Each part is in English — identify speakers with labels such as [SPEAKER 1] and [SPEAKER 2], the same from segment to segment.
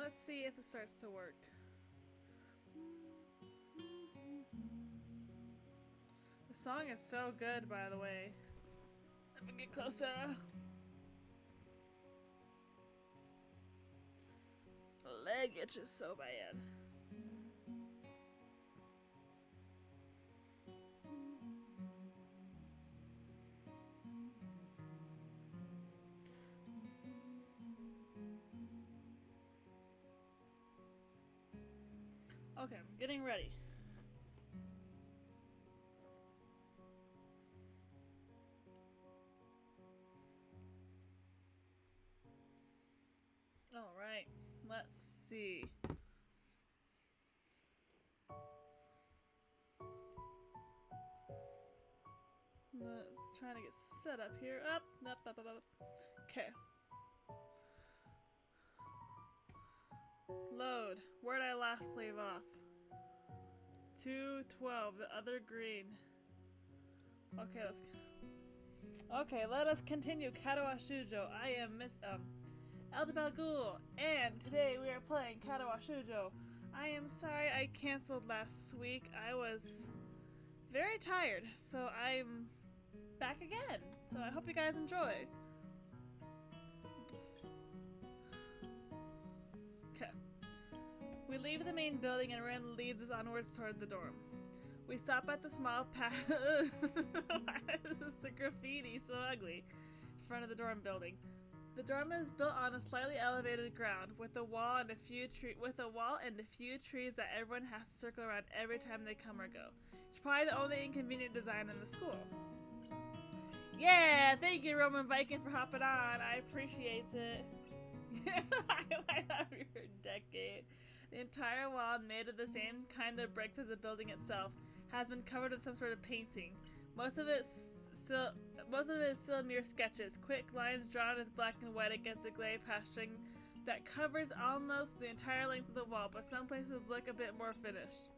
[SPEAKER 1] Let's see if it starts to work. The song is so good, by the way. If we get closer. The leg itches so bad. Okay, I'm getting ready. Alright, let's see. Let's try to get set up here. Up. Okay. Load. Where'd I last leave off? 212, the other green. Okay, let us continue Katawa Shoujo. I am Miss Eljabil Ghoul, and today we are playing Katawa Shoujo. I am sorry I canceled last week. I was very tired, so I'm back again. So I hope you guys enjoy. Okay. We leave the main building and Ren leads us onwards toward the dorm. We stop at the small path. Why is the graffiti so ugly? In front of the dorm building. The dorm is built on a slightly elevated ground with a wall and a few trees that everyone has to circle around every time they come or go. It's probably the only inconvenient design in the school. Yeah, thank you, Roman Viking, for hopping on. I appreciate it. Highlight of your decade. The entire wall, made of the same kind of bricks as the building itself, has been covered with some sort of painting. Most of it is still mere sketches, quick lines drawn with black and white against the gray pasturing that covers almost the entire length of the wall, but some places look a bit more finished.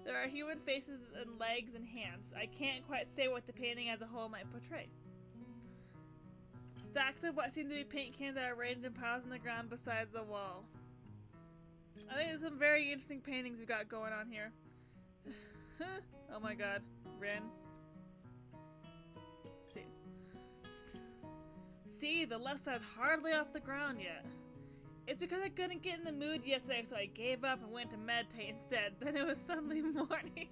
[SPEAKER 1] There are human faces and legs and hands. I can't quite say what the painting as a whole might portray. Stacks of what seem to be paint cans are arranged in piles on the ground besides the wall. I think there's some very interesting paintings we've got going on here. Oh my god. Ren. See, the left side's hardly off the ground yet. It's because I couldn't get in the mood yesterday, so I gave up and went to meditate instead. Then it was suddenly morning.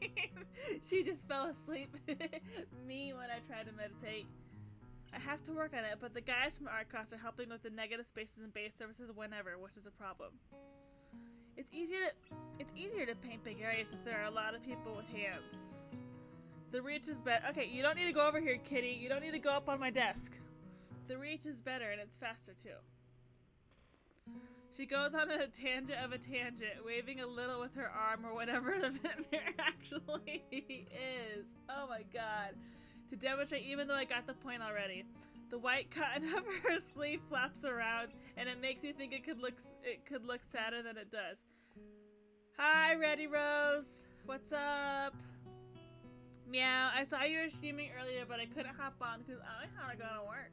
[SPEAKER 1] She just fell asleep. Me when I tried to meditate. I have to work on it, but the guys from art class are helping with the negative spaces and base surfaces whenever, which is a problem. It's easier to paint big areas if there are a lot of people with hands. The reach is better. Okay, you don't need to go over here, kitty. You don't need to go up on my desk. The reach is better and it's faster too. She goes on a tangent of a tangent, waving a little with her arm or whatever the there actually is. Oh my god. To demonstrate, even though I got the point already. The white cotton of her sleeve flaps around, and it makes me think it could look sadder than it does. Hi, Ready Rose. What's up? Meow. I saw you were streaming earlier, but I couldn't hop on because I had to go to work.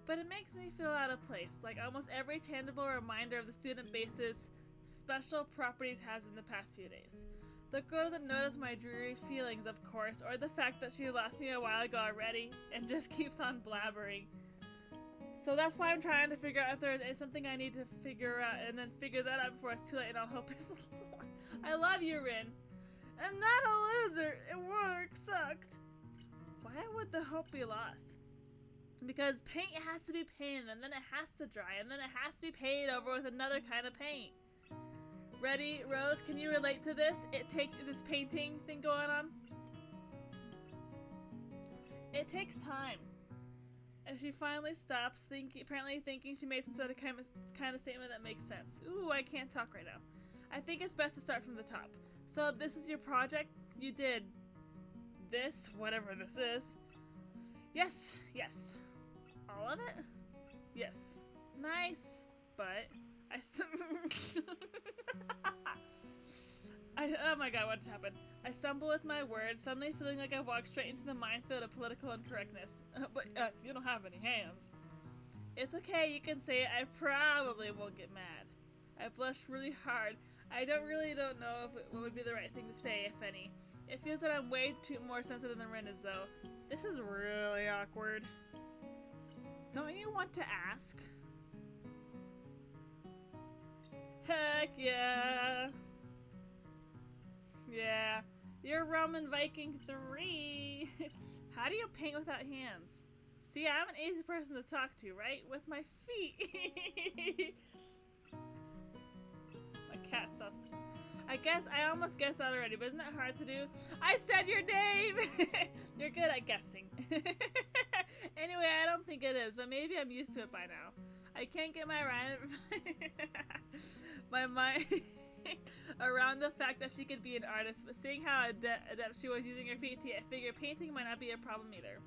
[SPEAKER 1] But it makes me feel out of place, like almost every tangible reminder of the student base's special properties has in the past few days. The girl doesn't notice my dreary feelings, of course, or the fact that she lost me a while ago already, and just keeps on blabbering. So that's why I'm trying to figure out if there is something I need to figure out, and then figure that out before it's too late and all hope is lost. I love you, Rin. I'm not a loser, and work sucked. Why would the hope be lost? Because paint has to be painted, and then it has to dry, and then it has to be painted over with another kind of paint. Ready, Rose? Can you relate to this? This painting thing going on? It takes time. And she finally stops, apparently thinking she made some sort of kind of statement that makes sense. Ooh, I can't talk right now. I think it's best to start from the top. So this is your project? You did this, whatever this is. Yes. All of it? Yes. Nice, but oh my god, what just happened? I stumble with my words, suddenly feeling like I walked straight into the minefield of political incorrectness. But you don't have any hands. It's okay, you can say it. I probably won't get mad. I blushed really hard. I don't know what would be the right thing to say, if any. It feels that I'm way too more sensitive than Rin is, though. This is really awkward. Don't you want to ask? Heck yeah. Yeah. You're Roman Viking 3. How do you paint without hands? See, I'm an easy person to talk to, right? With my feet. My cat saw something. I almost guessed that already, but isn't that hard to do? I said your name! You're good at guessing. Anyway, I don't think it is, but maybe I'm used to it by now. I can't get my mind around the fact that she could be an artist, but seeing how adept she was using her feet, I figure painting might not be a problem either.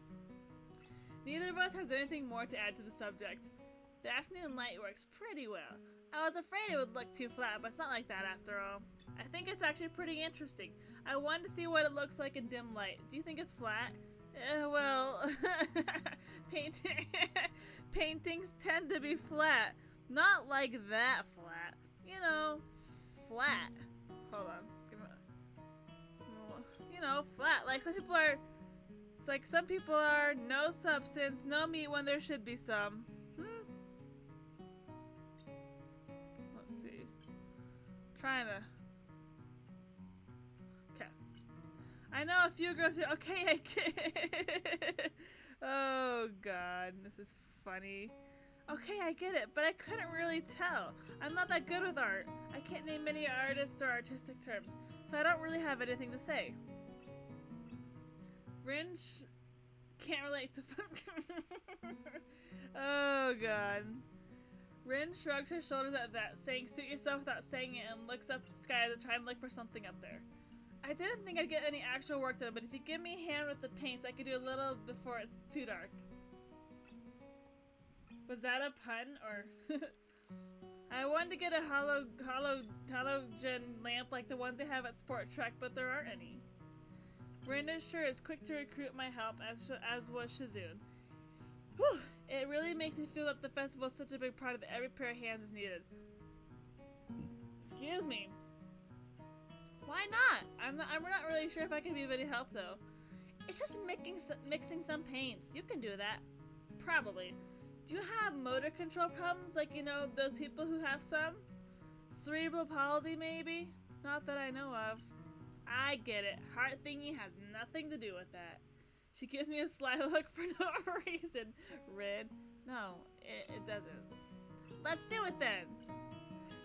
[SPEAKER 1] Neither of us has anything more to add to the subject. The afternoon light works pretty well. I was afraid it would look too flat, but it's not like that after all. I think it's actually pretty interesting. I wanted to see what it looks like in dim light. Do you think it's flat? Well, paintings tend to be flat. Not like that flat. You know, flat. Hold on. You know, flat. Like some people are no substance, no meat when there should be some. Let's see. Trying to. Okay. I know a few girls here. Okay, I get. Oh god, this is funny. Okay, I get it, but I couldn't really tell. I'm not that good with art. I can't name many artists or artistic terms, so I don't really have anything to say. Ringe can't relate to. Oh god. Rin shrugs her shoulders at that, saying suit yourself without saying it, and looks up at the sky to try and look for something up there. I didn't think I'd get any actual work done, but if you give me a hand with the paints, I could do a little before it's too dark. Was that a pun, or? I wanted to get a halogen lamp like the ones they have at Sport Trek, but there aren't any. Brandon sure is quick to recruit my help, as was Shizoon. Whew! It really makes me feel that the festival is such a big part of every pair of hands is needed. Excuse me. Why not? I'm not really sure if I can be of any help though. It's just mixing some paints. You can do that. Probably. Do you have motor control problems like, you know, those people who have some? Cerebral palsy maybe? Not that I know of. I get it. Heart thingy has nothing to do with that. She gives me a sly look for no reason. Red. No, it doesn't. Let's do it then.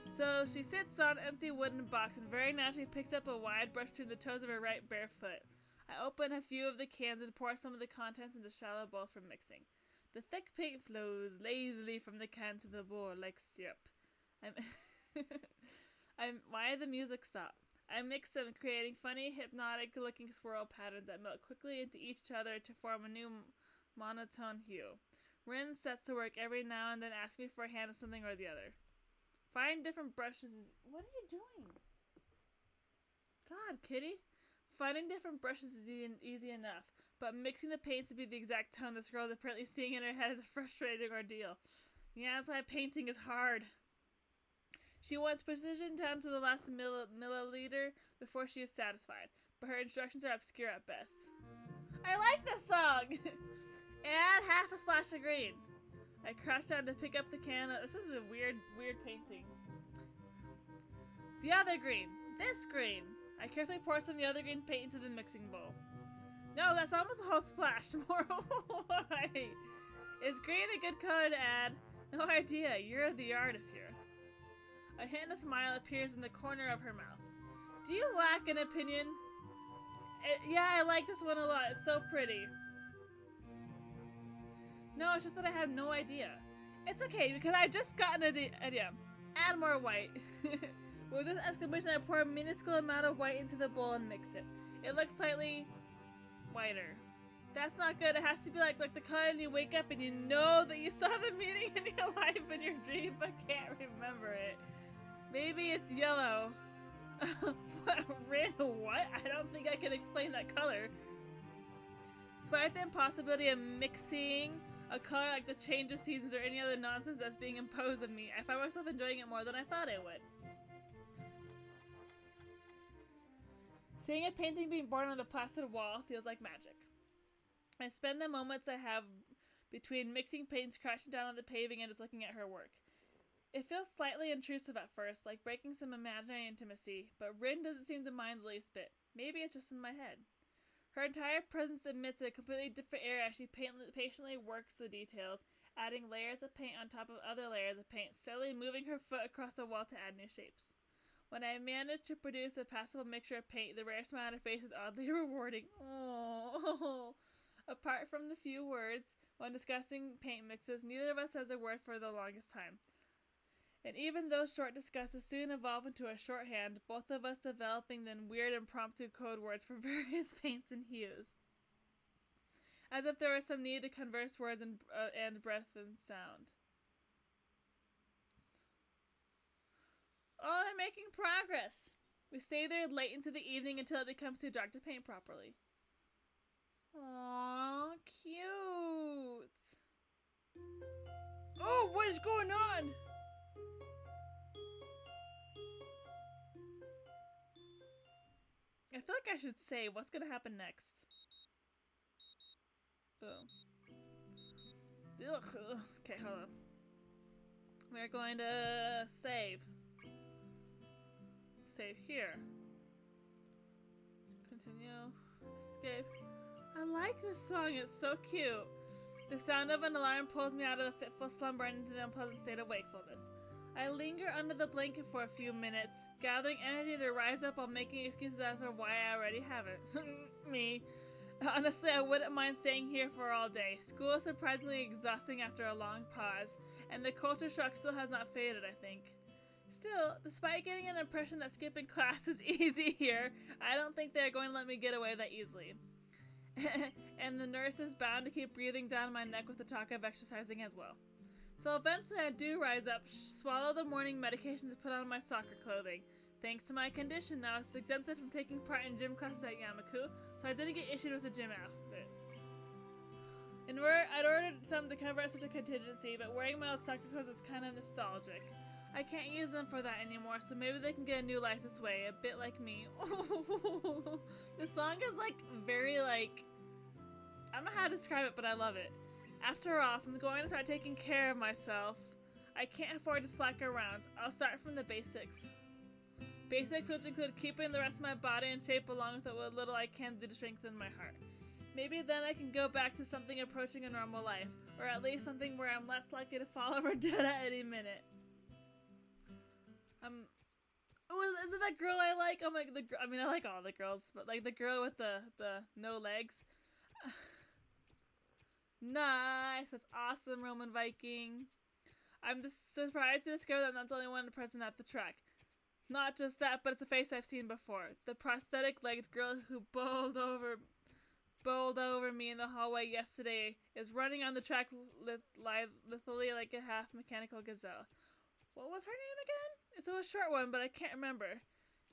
[SPEAKER 1] So she sits on an empty wooden box and very naturally picks up a wide brush between the toes of her right bare foot. I open a few of the cans and pour some of the contents into the shallow bowl for mixing. The thick paint flows lazily from the can to the bowl like syrup. Why did the music stop? I mix them, creating funny, hypnotic-looking swirl patterns that melt quickly into each other to form a new monotone hue. Rin sets to work every now and then, asking me for a hand of something or the other. Find different brushes is... What are you doing? God, kitty. Finding different brushes is easy enough, but mixing the paints to be the exact tone this girl is apparently seeing in her head is a frustrating ordeal. Yeah, that's why painting is hard. She wants precision down to the last milliliter before she is satisfied, but her instructions are obscure at best. I like this song! Add half a splash of green. I crouch down to pick up the can. This is a weird painting. The other green. This green. I carefully pour some of the other green paint into the mixing bowl. No, that's almost a whole splash. More white. Is green a good color to add? No idea. You're the artist here. A hint of smile appears in the corner of her mouth. Do you lack an opinion? Yeah, I like this one a lot. It's so pretty. No, it's just that I have no idea. It's okay, because I just got an idea. Add more white. With this exclamation, I pour a minuscule amount of white into the bowl and mix it. It looks slightly whiter. That's not good. It has to be like the color and you wake up and you know that you saw the meaning in your life in your dream, but can't remember it. Maybe it's yellow. Red what? I don't think I can explain that color. Despite the impossibility of mixing a color like the change of seasons or any other nonsense that's being imposed on me. I find myself enjoying it more than I thought I would. Seeing a painting being born on the placid wall feels like magic. I spend the moments I have between mixing paints, crashing down on the paving, and just looking at her work. It feels slightly intrusive at first, like breaking some imaginary intimacy, but Rin doesn't seem to mind the least bit. Maybe it's just in my head. Her entire presence emits a completely different air as she patiently works the details, adding layers of paint on top of other layers of paint, steadily moving her foot across the wall to add new shapes. When I manage to produce a passable mixture of paint, the rare smile on her face is oddly rewarding. Oh. Apart from the few words, when discussing paint mixes, neither of us says a word for the longest time. And even those short discussions soon evolve into a shorthand, both of us developing then weird impromptu code words for various paints and hues. As if there was some need to converse words and breath and sound. Oh, they're making progress! We stay there late into the evening until it becomes too dark to paint properly. Aww, cute! Oh, what is going on? I feel like I should say what's gonna happen next. Oh. Ugh. Okay, hold on. We're going to save. Save here. Continue. Escape. I like this song, it's so cute. The sound of an alarm pulls me out of the fitful slumber and into the unpleasant state of wakefulness. I linger under the blanket for a few minutes, gathering energy to rise up while making excuses as for why I already haven't. Me. Honestly, I wouldn't mind staying here for all day. School is surprisingly exhausting after a long pause, and the culture shock still has not faded, I think. Still, despite getting an impression that skipping class is easy here, I don't think they're going to let me get away that easily. And the nurse is bound to keep breathing down my neck with the talk of exercising as well. So eventually I do rise up, swallow the morning medication to put on my soccer clothing. Thanks to my condition, I was exempted from taking part in gym classes at Yamaku, so I didn't get issued with a gym outfit. I'd ordered some to cover such a contingency, but wearing my old soccer clothes is kind of nostalgic. I can't use them for that anymore, so maybe they can get a new life this way, a bit like me. The song is very I don't know how to describe it, but I love it. After all, if I'm going to start taking care of myself, I can't afford to slack around. I'll start from the basics. Basics which include keeping the rest of my body in shape along with what little I can do to strengthen my heart. Maybe then I can go back to something approaching a normal life, or at least something where I'm less likely to fall over dead at any minute. Oh, is it that girl I like? Oh my, I like all the girls, but the girl with the no legs. Nice, that's awesome, Roman Viking. I'm surprised to discover that I'm not the only one present at the track. Not just that, but it's a face I've seen before. The prosthetic-legged girl who bowled over me in the hallway yesterday is running on the track lithely like a half-mechanical gazelle. What was her name again? It's a short one, but I can't remember.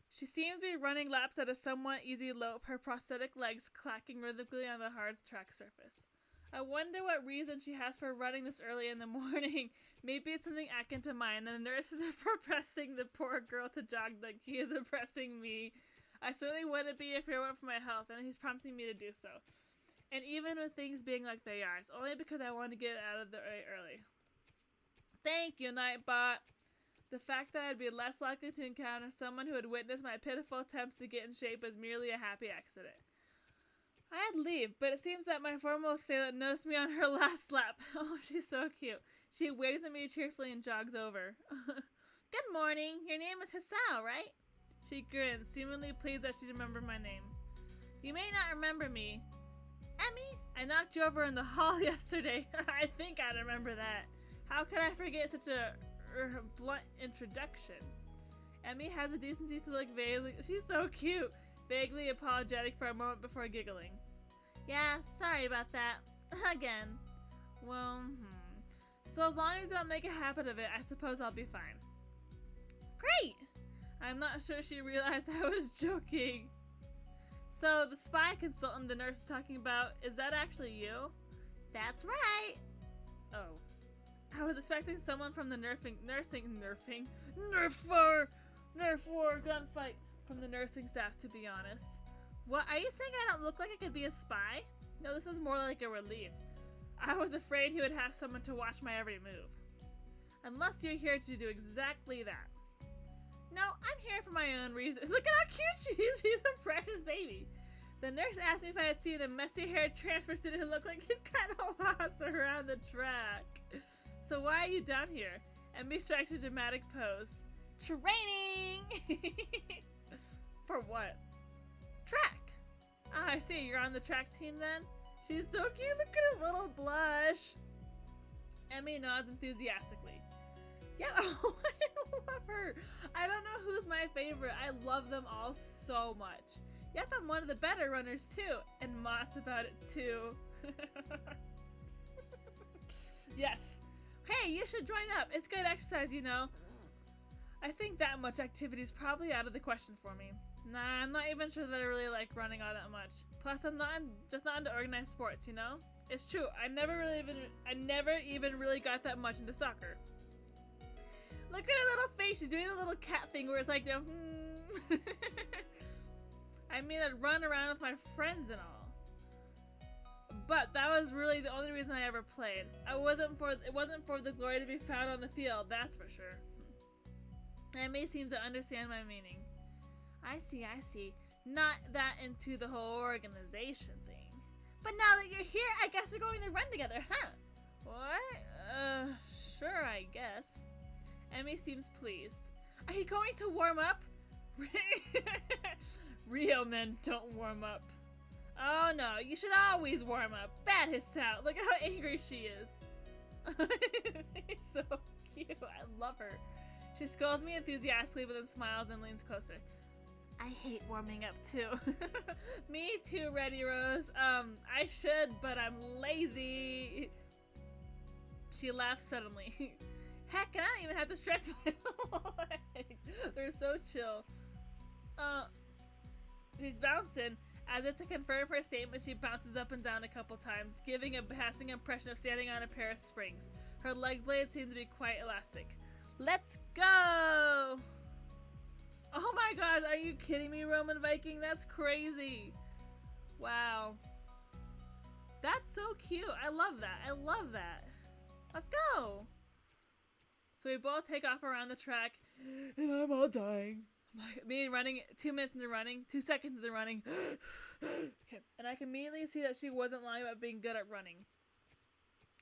[SPEAKER 1] She seems to be running laps at a somewhat easy lope, her prosthetic legs clacking rhythmically on the hard track surface. I wonder what reason she has for running this early in the morning. Maybe it's something akin to mine, and the nurses are oppressing the poor girl to jog like he is oppressing me. I certainly wouldn't be if it weren't for my health, and he's prompting me to do so. And even with things being like they are, it's only because I want to get out of the way early. Thank you, Nightbot. The fact that I'd be less likely to encounter someone who had witnessed my pitiful attempts to get in shape was merely a happy accident. I had leave, but it seems that my former assailant noticed me on her last lap. Oh, she's so cute. She waves at me cheerfully and jogs over. Good morning. Your name is Hisao, right? She grins, seemingly pleased that she remembered my name. You may not remember me. Emmy? I knocked you over in the hall yesterday. I think I remember that. How could I forget such a blunt introduction? Emmy had the decency to look vaguely. She's so cute. Vaguely apologetic for a moment before giggling. Yeah, sorry about that. Again. Well, So as long as I don't make a habit of it, I suppose I'll be fine. Great! I'm not sure she realized I was joking. So, the spy consultant the nurse is talking about, is that actually you? That's right! Oh. I was expecting someone from the Nerf War gunfight from the nursing staff, to be honest. What, are you saying I don't look like I could be a spy? No, this is more like a relief. I was afraid he would have someone to watch my every move. Unless you're here to do exactly that. No, I'm here for my own reasons. Look at how cute she is. She's a precious baby. The nurse asked me if I had seen a messy-haired transfer student who looked like he's kind of lost around the track. So why are you down here? And me strikes a dramatic pose. Training! For what? Track! Ah, I see. You're on the track team then? She's so cute. Look at her little blush. Emmy nods enthusiastically. Yeah, oh, I love her. I don't know who's my favorite. I love them all so much. Yep, I'm one of the better runners too. And Mott's about it too. Yes. Hey, you should join up. It's good exercise, you know. I think that much activity is probably out of the question for me. Nah, I'm not even sure that I really like running all that much. Plus, I'm just not into organized sports, you know? It's true. I never even really got that much into soccer. Look at her little face. She's doing a little cat thing where it's like, I mean, I'd run around with my friends and all. But that was really the only reason I ever played. It wasn't for the glory to be found on the field, that's for sure. Emmy seems to understand my meaning. I see. Not that into the whole organization thing. But now that you're here, I guess we're going to run together, huh? What? Sure, I guess. Emmy seems pleased. Are you going to warm up? Real men don't warm up. Oh no, you should always warm up. Bat his out. Look how angry she is. She's so cute. I love her. She scolds me enthusiastically but then smiles and leans closer. I hate warming up too. Me too, Ready Rose. I should, but I'm lazy. She laughs suddenly. Heck, I don't even have to stretch my legs. They're so chill. She's bouncing. As if to confirm her statement, she bounces up and down a couple times, giving a passing impression of standing on a pair of springs. Her leg blades seem to be quite elastic. Let's go! Oh my gosh, are you kidding me, Roman Viking? That's crazy. Wow. That's so cute. I love that. I love that. Let's go. So we both take off around the track, and I'm all dying. Me running, 2 minutes into running, 2 seconds into running. Okay, and I can immediately see that she wasn't lying about being good at running.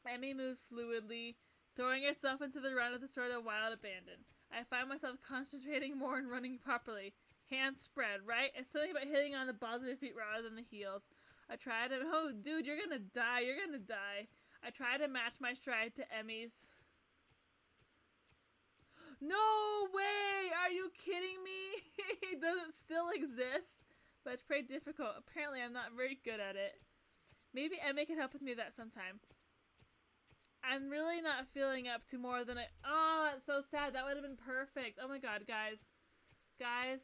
[SPEAKER 1] Emmy moves fluidly, throwing herself into the run with a sort of wild abandon. I find myself concentrating more and running properly. Hands spread, right? And something about hitting on the balls of your feet rather than the heels. I try to, oh dude, you're gonna die, I try to match my stride to Emmy's. No way! Are you kidding me? Does it still exist? But it's pretty difficult. Apparently I'm not very good at it. Maybe Emmy can help with me with that sometime. I'm really not feeling up to more than oh, that's so sad. That would have been perfect. Oh my god, guys. Guys,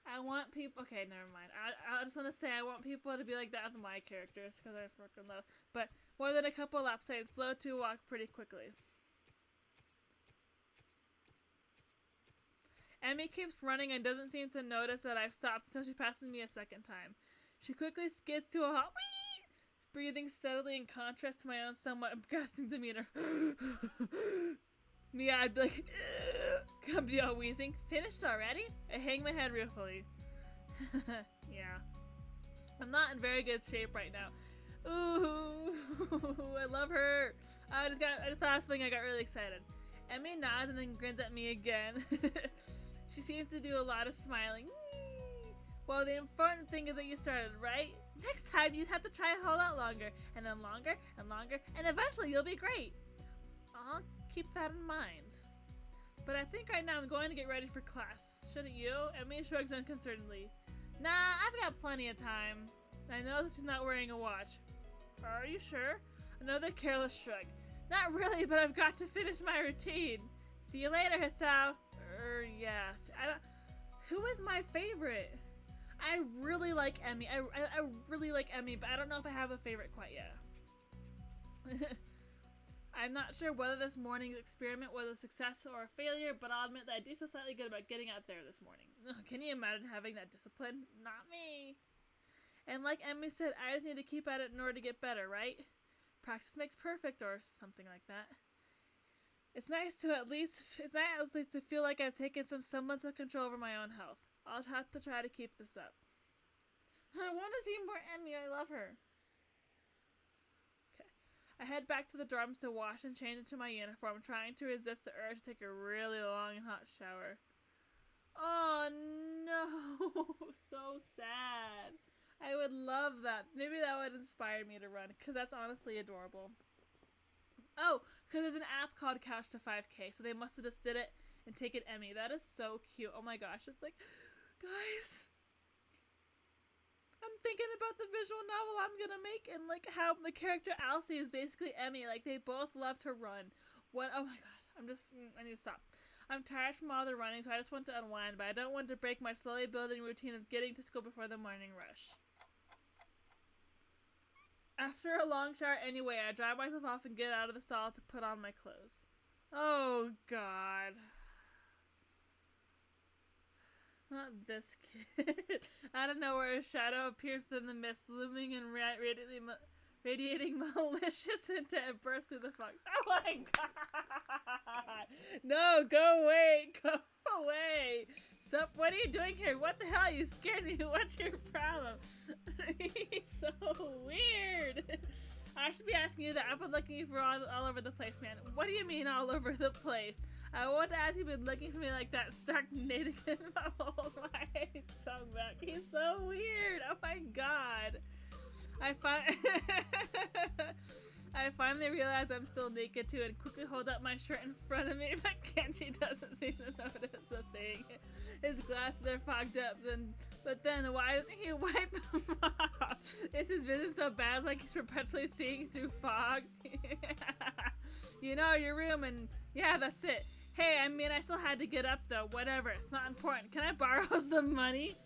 [SPEAKER 1] I want people... Okay, never mind. I just want to say I want people to be like that with my characters because I freaking love... But more than a couple laps, I'm slow to walk pretty quickly. Emmy keeps running and doesn't seem to notice that I've stopped until she passes me a second time. She quickly skids to a hop, breathing steadily in contrast to my own somewhat gasping demeanor. Me, I'd be like, come be all wheezing. Finished already? I hang my head real fully. Yeah. I'm not in very good shape right now. Ooh, I love her. I just last thing I got really excited. Emmy nods and then grins at me again. She seems to do a lot of smiling. Well, the important thing is that you started, right? Next time you have to try a whole lot longer, and then longer, and longer, and eventually you'll be great. I'll keep that in mind. But I think right now I'm going to get ready for class. Shouldn't you? Emmy shrugs unconcernedly. Nah, I've got plenty of time. I know that she's not wearing a watch. Are you sure? Another careless shrug. Not really, but I've got to finish my routine. See you later, Hisao. Yes. Who is my favorite? I really like Emmy. I really like Emmy, but I don't know if I have a favorite quite yet. I'm not sure whether this morning's experiment was a success or a failure, but I'll admit that I do feel slightly good about getting out there this morning. Ugh, can you imagine having that discipline? Not me. And like Emmy said, I just need to keep at it in order to get better, right? Practice makes perfect, or something like that. It's nice to at least to feel like I've taken some semblance of control over my own health. I'll have to try to keep this up. I want to see more Emmy. I love her. Okay. I head back to the dorms to wash and change into my uniform, trying to resist the urge to take a really long and hot shower. Oh no, so sad. I would love that. Maybe that would inspire me to run, because that's honestly adorable. Oh, because there's an app called Couch to 5K, so they must have just did it and taken Emmy. That is so cute. Oh my gosh, it's like, guys, I'm thinking about the visual novel I'm gonna make, and like how the character Elsie is basically Emmy. Like they both love to run. What? Oh my god, I need to stop. I'm tired from all the running, so I just want to unwind, but I don't want to break my slowly building routine of getting to school before the morning rush. After a long shower anyway, I dry myself off and get out of the stall to put on my clothes. Oh god. Not this kid. Out of nowhere, a shadow appears in the mist, looming and radiating malicious intent and bursts through the fog. Oh my god! No, go away! Go away! Sup, what are you doing here? What the hell? You scared me. What's your problem? He's so weird. I should be asking you that. I've been looking for all over the place, man. What do you mean all over the place? I want to ask you, been looking for me like that, stagnating in my whole my tongue back. He's so weird. Oh my god. I finally realize I'm still naked too and quickly hold up my shirt in front of me, but Kenji doesn't seem to notice a thing. His glasses are fogged up, but then why doesn't he wipe them off? Is his vision so bad, like he's perpetually seeing through fog? You know, your room, and yeah, that's it. Hey, I mean, I still had to get up though. Whatever, it's not important. Can I borrow some money?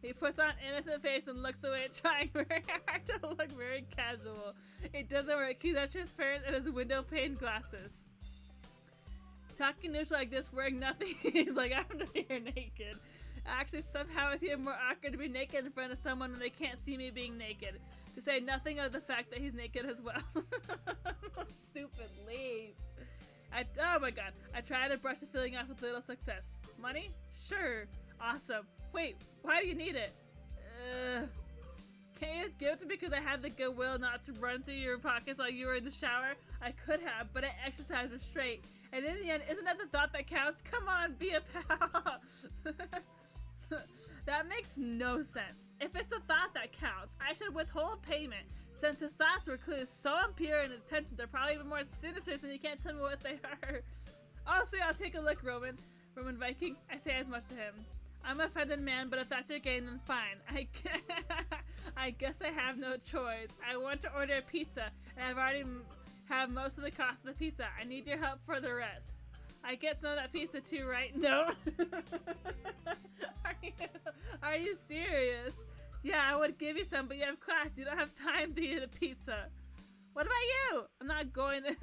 [SPEAKER 1] He puts on an innocent face and looks away, trying very hard to look very casual. It doesn't work. He's as transparent as his window pane glasses. Talking neutral like this, wearing nothing, he's like, I'm just here naked. Actually, somehow it's even more awkward to be naked in front of someone when they can't see me being naked. To say nothing of the fact that he's naked as well. Stupid leave. Oh my god. I try to brush the feeling off with little success. Money? Sure. Awesome. Wait, why do you need it? Can't you just give it to me because I had the goodwill not to run through your pockets while you were in the shower? I could have, but I exercised restraint. And in the end, isn't that the thought that counts? Come on, be a pal. That makes no sense. If it's the thought that counts, I should withhold payment, since his thoughts were clearly so impure and his intentions are probably even more sinister since he can't tell me what they are. Also, I'll take a look, Roman Viking. I say as much to him. I'm a offended man, but if that's your game, then fine. I guess I have no choice. I want to order a pizza, and I've already have most of the cost of the pizza. I need your help for the rest. I get some of that pizza too, right? No. Are you serious? Yeah, I would give you some, but you have class. You don't have time to eat a pizza. What about you? I'm not going to...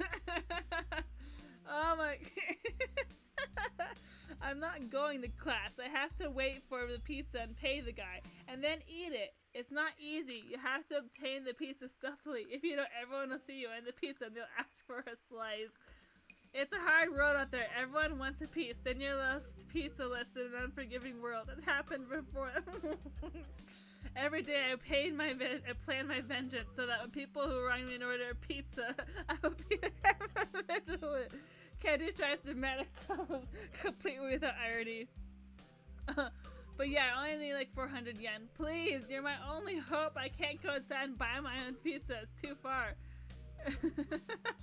[SPEAKER 1] Oh my... I'm not going to class. I have to wait for the pizza and pay the guy, and then eat it. It's not easy. You have to obtain the pizza stuffily. If you don't, everyone will see you and the pizza and they'll ask for a slice. It's a hard road out there. Everyone wants a piece. Then you're left pizza-less in an unforgiving world. It's happened before. Every day I plan my vengeance so that when people who wrong me and order a pizza, I will be there vigilant. Kenji tries to dramatic pose completely without irony. But yeah, I only need like 400 yen. Please, you're my only hope. I can't go inside and buy my own pizza. It's too far.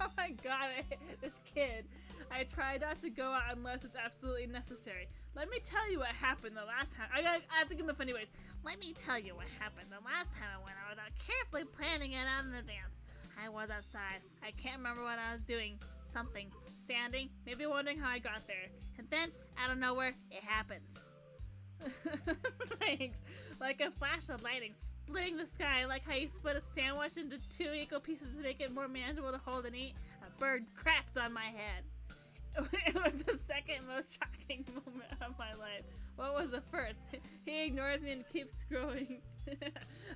[SPEAKER 1] Oh my god, I hate this kid. I try not to go out unless it's absolutely necessary. Let me tell you what happened the last time. I have to give him a funny ways. Let me tell you what happened the last time I went out without carefully planning it out in advance. I was outside. I can't remember what I was doing. Something. Standing. Maybe wondering how I got there. And then, out of nowhere, it happened. Thanks. Like a flash of lightning splitting the sky, like how you split a sandwich into 2 equal pieces to make it more manageable to hold and eat. A bird craps on my head. It was the second most shocking moment of my life. What was the first? He ignores me and keeps scrolling.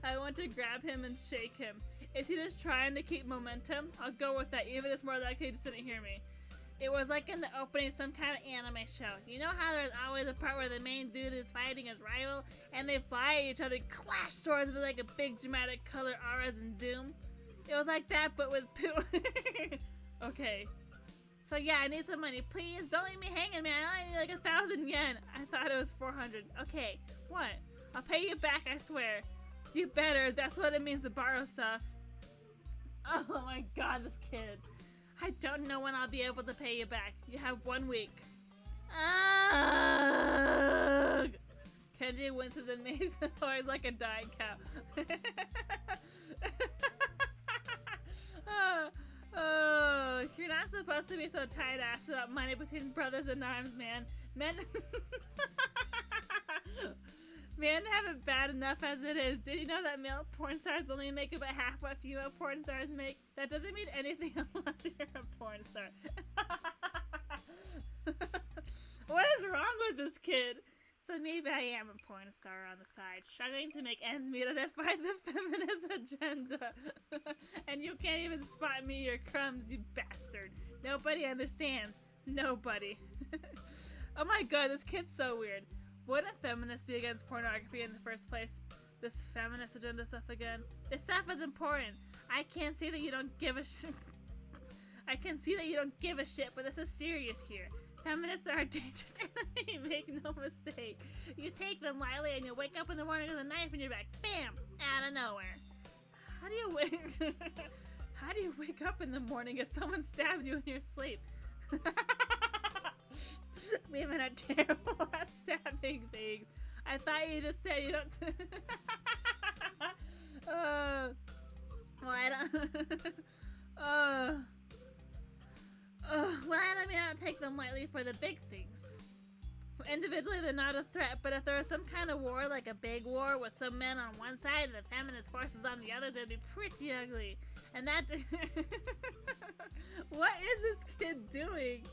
[SPEAKER 1] I want to grab him and shake him. Is he just trying to keep momentum? I'll go with that, even if it's more likely he just didn't hear me. It was like in the opening of some kind of anime show. You know how there's always a part where the main dude is fighting his rival, and they fly at each other, clash swords with like a big dramatic color auras and zoom? It was like that, but with poo. Okay. So yeah, I need some money. Please, don't leave me hanging, man. I need like 1,000 yen. I thought it was 400. Okay, what? I'll pay you back, I swear. You better. That's what it means to borrow stuff. Oh my god, this kid. I don't know when I'll be able to pay you back. You have 1 week. Ugh. Kenji winces and makes a noise like a dying cow. Oh, you're not supposed to be so tight-ass about money between brothers in arms, man. Men have it bad enough as it is. Did you know that male porn stars only make about half what female porn stars make? That doesn't mean anything unless you're a porn star. What is wrong with this kid? So maybe I am a porn star on the side, struggling to make ends meet and fight the feminist agenda. And you can't even spot me your crumbs, you bastard. Nobody understands. Nobody. Oh my god, this kid's so weird. Wouldn't feminists be against pornography in the first place? This feminist agenda stuff again? This stuff is important. I can see that you don't give a shit. I can see that you don't give a shit, but this is serious here. Feminists are a dangerous enemy, make no mistake. You take them lightly and you wake up in the morning with a knife in your back. Bam! Out of nowhere. How do you wake up in the morning if someone stabbed you in your sleep? Women are terrible at stabbing things. I thought you just said you don't... Well, I don't... Well, I mean, I don't take them lightly for the big things. Individually, they're not a threat, but if there was some kind of war, like a big war with some men on one side and the feminist forces on the others, it would be pretty ugly. And that... What is this kid doing?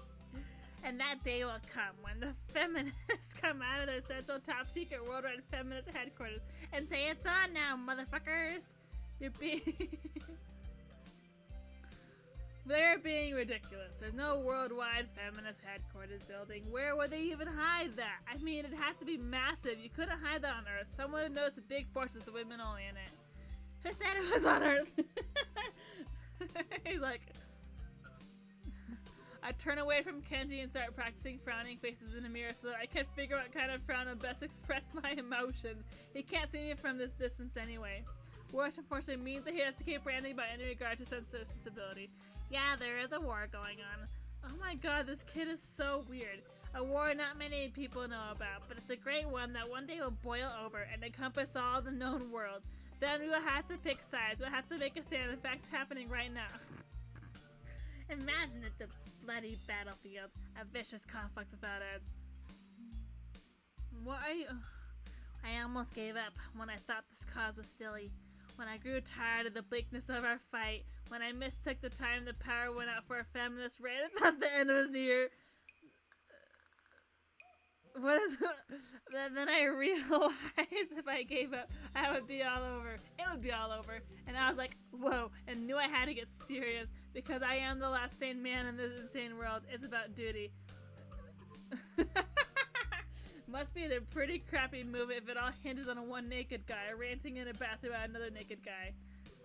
[SPEAKER 1] And that day will come when the feminists come out of their central top secret worldwide feminist headquarters and say, "It's on now, motherfuckers." They're being ridiculous. There's no worldwide feminist headquarters building. Where would they even hide that? I mean, it had to be massive. You couldn't hide that on Earth. Someone would notice a big force with the women only in it. Who said it was on Earth? He's like... I turn away from Kenji and start practicing frowning faces in the mirror so that I can figure out what kind of frown will best express my emotions. He can't see me from this distance anyway. Which unfortunately means that he has to keep branding by any regard to sensibility. Yeah, there is a war going on. Oh my god, this kid is so weird. A war not many people know about, but it's a great one that one day will boil over and encompass all the known worlds. Then we will have to pick sides. We'll have to make a stand. In fact, it's happening right now. Imagine it, the bloody battlefield. A vicious conflict without end. What are you... I almost gave up when I thought this cause was silly. When I grew tired of the bleakness of our fight. When I mistook the time the power went out for a feminist raid and thought the end was near. What is Then I realized if I gave up, I would be all over. It would be all over. And I was like, whoa, and knew I had to get serious because I am the last sane man in this insane world. It's about duty. Must be a pretty crappy movie if it all hinges on one naked guy ranting in a bathroom about another naked guy.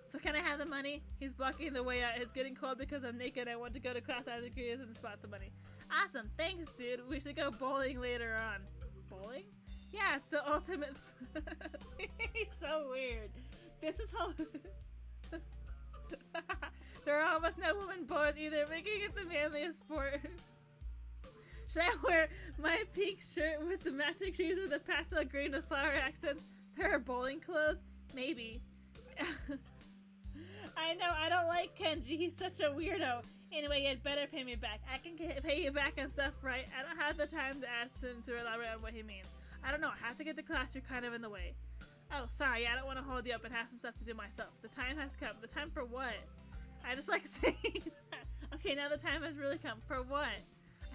[SPEAKER 1] So can I have the money? He's blocking the way out. It's getting cold because I'm naked. I want to go to class. I agree and spot the money. Awesome. Thanks, dude. We should go bowling later on. Bowling? Yeah, it's the ultimate... He's so weird. This is how... There are almost no women bowlers either, making it the manliest sport. Should I wear my pink shirt with the matching shoes with the pastel green with flower accents? There are bowling clothes? Maybe. I know, I don't like Kenji. He's such a weirdo. Anyway, you'd better pay me back. I can pay you back and stuff, right? I don't have the time to ask him to elaborate on what he means. I don't know. I have to get to class. You're kind of in the way. Oh, sorry. I don't want to hold you up and have some stuff to do myself. The time has come. The time for what? I just like saying that. Okay, now the time has really come. For what?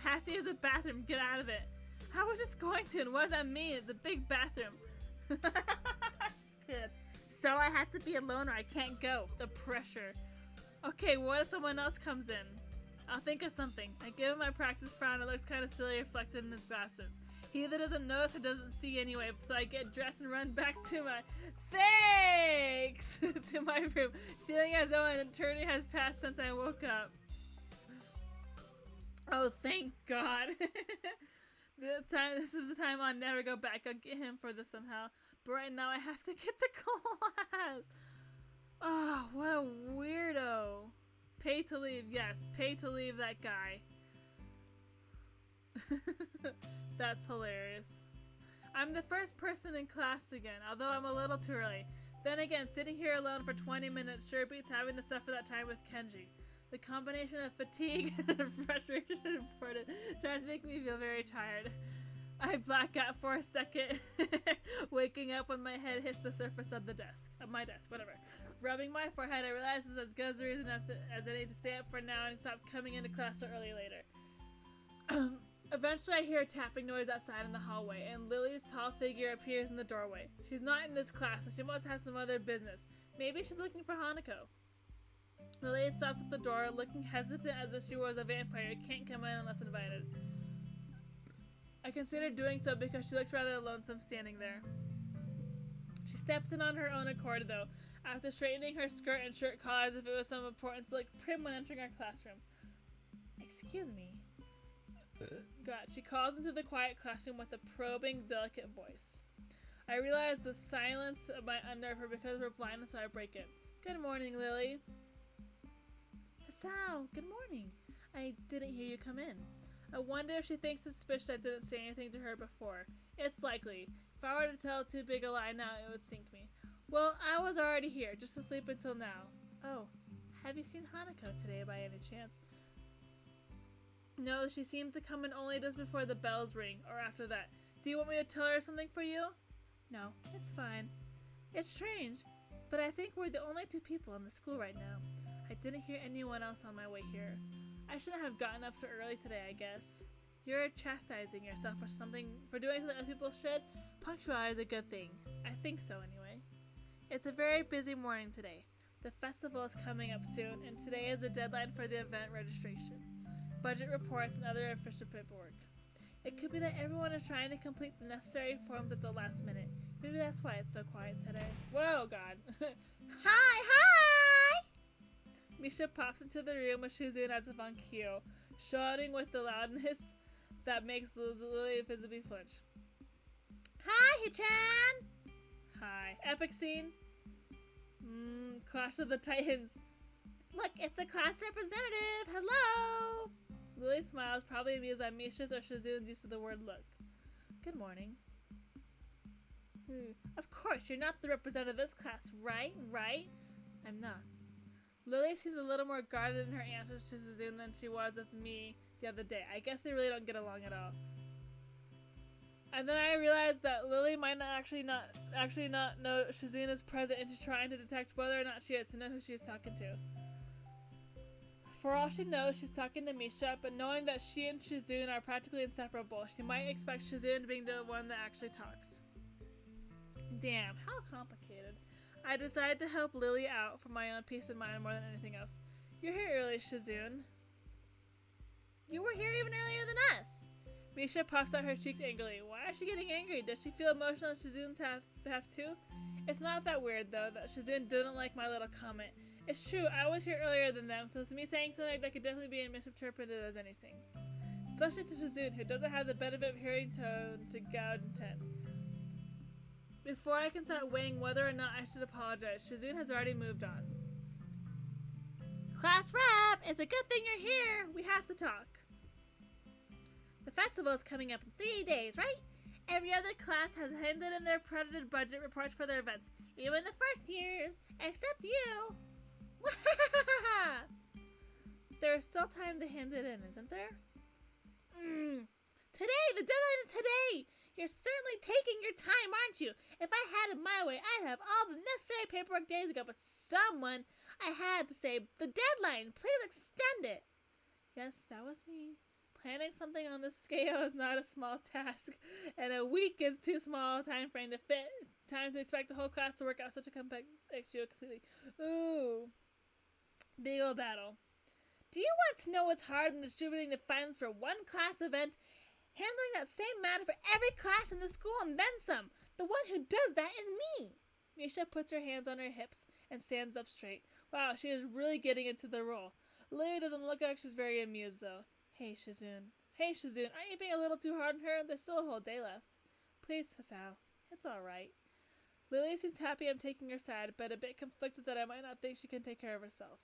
[SPEAKER 1] I have to use the bathroom. Get out of it. I was just going to, and what does that mean? It's a big bathroom. This kid. So I have to be alone or I can't go. The pressure. Okay, what if someone else comes in? I'll think of something. I give him my practice frown. It looks kind of silly reflected in his glasses. He either doesn't notice or doesn't see anyway, so I get dressed and run back to my thanks to my room, feeling as though an eternity has passed since I woke up. Oh, thank God. This is the time I'll never go back. I'll get him for this somehow. But right now I have to get the class. Oh, what a weirdo. Pay to leave. Yes, pay to leave that guy. That's hilarious. I'm the first person in class again, although I'm a little too early. Then again, sitting here alone for 20 minutes sure beats having to suffer that time with Kenji. The combination of fatigue and frustration imported starts making me feel very tired. I black out for a second, waking up when my head hits the surface of my desk, whatever. Rubbing my forehead, I realize this is as good as a reason as I need to stay up for now and stop coming into class so early later. Eventually I hear a tapping noise outside in the hallway, and Lily's tall figure appears in the doorway. She's not in this class, so she must have some other business. Maybe she's looking for Hanako. Lily stops at the door, looking hesitant as if she was a vampire. Can't come in unless invited. I consider doing so because she looks rather lonesome standing there. She steps in on her own accord, though, after straightening her skirt and shirt collar as if it was some importance to look prim when entering our classroom. Excuse me. God, she calls into the quiet classroom with a probing, delicate voice. I realize the silence might unnerve her because of her blindness, so I break it. Good morning, Lily. Hasao, good morning. I didn't hear you come in. I wonder if she thinks it's suspicious I didn't say anything to her before. It's likely. If I were to tell too big a lie now, it would sink me. Well, I was already here, just asleep until now. Oh, have you seen Hanako today by any chance? No, she seems to come in only just before the bells ring, or after that. Do you want me to tell her something for you? No, it's fine. It's strange, but I think we're the only two people in the school right now. I didn't hear anyone else on my way here. I shouldn't have gotten up so early today, I guess. You're chastising yourself for doing something other people should. Punctuality is a good thing. I think so, anyway. It's a very busy morning today. The festival is coming up soon, and today is the deadline for the event registration, budget reports, and other official paperwork. It could be that everyone is trying to complete the necessary forms at the last minute. Maybe that's why it's so quiet today. Whoa, God. Hi! Misha pops into the room with Shoujo as if on cue, shouting with the loudness that makes Lily visibly flinch. Hi, Hichan! Hi. Epic scene? Clash of the Titans. Look, it's a class representative! Hello! Lily smiles, probably amused by Misha's or Shizune's use of the word look. Good morning. Of course, you're not the representative of this class, right? Right? I'm not. Lily seems a little more guarded in her answers to Shizune than she was with me the other day. I guess they really don't get along at all. And then I realized that Lily might not actually not know Shizune is present, and she's trying to detect whether or not she is to know who she is talking to. For all she knows, she's talking to Misha, but knowing that she and Shizune are practically inseparable, she might expect Shizune being the one that actually talks. Damn, how complicated. I decided to help Lily out for my own peace of mind more than anything else. You're here early, Shizune. You were here even earlier than us. Misha puffs out her cheeks angrily. Why is she getting angry? Does she feel emotional and Shizune's have too? It's not that weird, though, that Shizune didn't like my little comment. It's true, I was here earlier than them, so me saying something like that could definitely be misinterpreted as anything. Especially to Shizune, who doesn't have the benefit of hearing tone to gouge intent. Before I can start weighing whether or not I should apologize, Shizune has already moved on. Class rep! It's a good thing you're here! We have to talk. The festival is coming up in 3 days, right? Every other class has handed in their credited budget reports for their events, even the first years, except you. There's still time to hand it in, isn't there? Today! The deadline is today! You're certainly taking your time, aren't you? If I had it my way, I'd have all the necessary paperwork days ago, but I had to say, the deadline, please extend it. Yes, that was me. Planning something on this scale is not a small task, and a week is too small a time frame to fit. Time to expect the whole class to work out such a complex issue completely. Ooh. Big ol' battle. Do you want to know what's hard in distributing the funds for one class event? Handling that same matter for every class in the school and then some. The one who does that is me. Misha puts her hands on her hips and stands up straight. Wow, she is really getting into the role. Lily doesn't look like she's very amused, though. Hey, Shizune. Hey, Shizune, aren't you being a little too hard on her? There's still a whole day left. Please, Hasao. It's all right. Lily seems happy I'm taking her side, but a bit conflicted that I might not think she can take care of herself.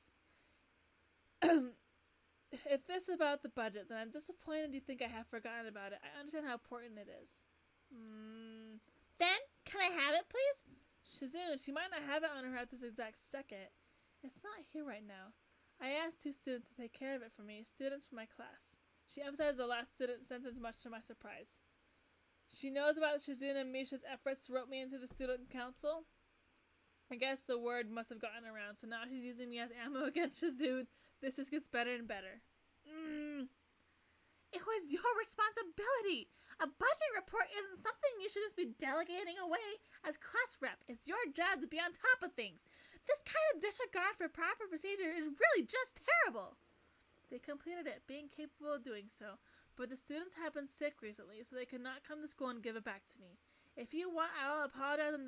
[SPEAKER 1] If this is about the budget, then I'm disappointed you think I have forgotten about it. I understand how important it is. Then, can I have it, please? Shizune, she might not have it on her at this exact second. It's not here right now. I asked 2 students to take care of it for me, students from my class. She emphasized the last sentence much to my surprise. She knows about Shizune and Misha's efforts to rope me into the student council. I guess the word must have gotten around, so now she's using me as ammo against Shizune. This just gets better and better. It was your responsibility. A budget report isn't something you should just be delegating away as class rep. It's your job to be on top of things. This kind of disregard for proper procedure is really just terrible. They completed it, being capable of doing so, but the students have been sick recently, so they could not come to school and give it back to me. If you want, I'll apologize on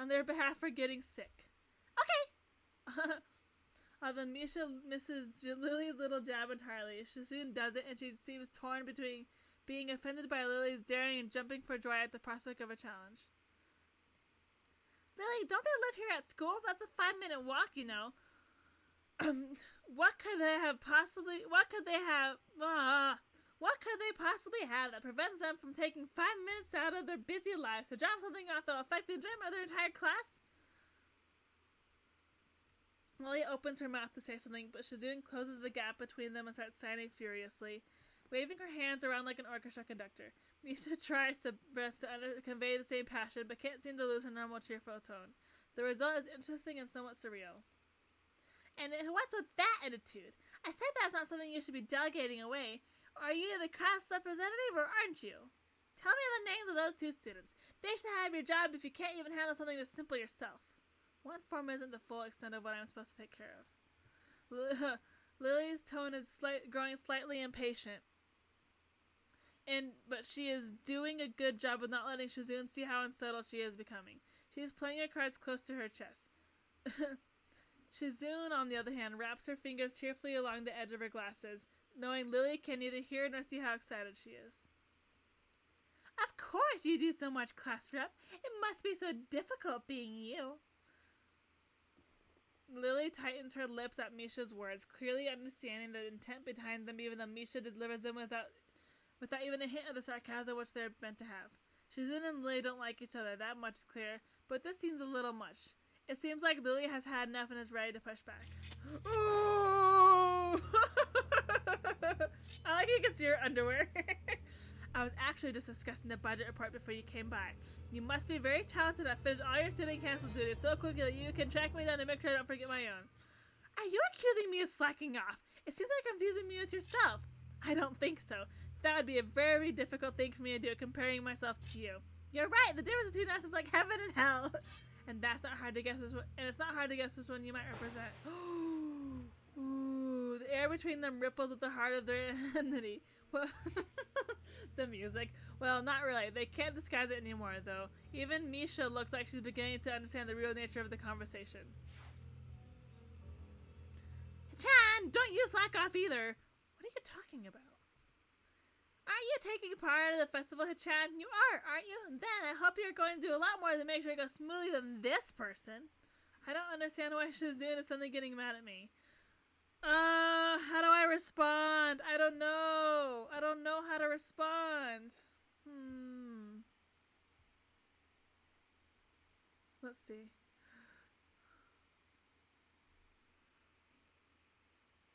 [SPEAKER 1] their behalf for getting sick. Okay. Although Misha misses Lily's little jab entirely, Shizune doesn't, and she seems torn between being offended by Lily's daring and jumping for joy at the prospect of a challenge. Lily, don't they live here at school? That's a 5-minute walk, you know. What could they possibly have that prevents them from taking 5 minutes out of their busy lives to drop something off that will affect the enjoyment of their entire class? Lily opens her mouth to say something, but Shizune closes the gap between them and starts signing furiously, waving her hands around like an orchestra conductor. Misha tries to convey the same passion, but can't seem to lose her normal cheerful tone. The result is interesting and somewhat surreal. And what's with that attitude? I said that's not something you should be delegating away. Are you the class representative or aren't you? Tell me the names of those 2 students. They should have your job if you can't even handle something this simple yourself. One form isn't the full extent of what I'm supposed to take care of. Lily's tone is growing slightly impatient. But she is doing a good job of not letting Shizune see how unsettled she is becoming. She is playing her cards close to her chest. Shizune, on the other hand, wraps her fingers tearfully along the edge of her glasses, knowing Lily can neither hear nor see how excited she is. Of course you do so much, class rep. It must be so difficult being you. Lily tightens her lips at Misha's words, clearly understanding the intent behind them, even though Misha delivers them without even a hint of the sarcasm which they're meant to have. Shizune and Lily don't like each other, that much is clear, but this seems a little much. It seems like Lily has had enough and is ready to push back. Ooh! I like you can see your underwear. I was actually just discussing the budget report before you came by. You must be very talented at finish all your student council duties so quickly that you can track me down to make sure I don't forget my own. Are you accusing me of slacking off? It seems like you're confusing me with yourself. I don't think so. That would be a very difficult thing for me to do, comparing myself to you. You're right, the difference between us is like heaven and hell. And that's not hard to guess it's not hard to guess which one you might represent. Ooh, the air between them ripples with the heart of their enmity. Well, the music. Well, not really. They can't disguise it anymore, though. Even Misha looks like she's beginning to understand the real nature of the conversation. Chan, don't you slack off either. What are you talking about? Aren't you taking part of the festival, Hichan? You are, aren't you? Then I hope you're going to do a lot more to make sure it goes smoothly than this person. I don't understand why Shizune is suddenly getting mad at me. How do I respond? I don't know. I don't know how to respond. Let's see.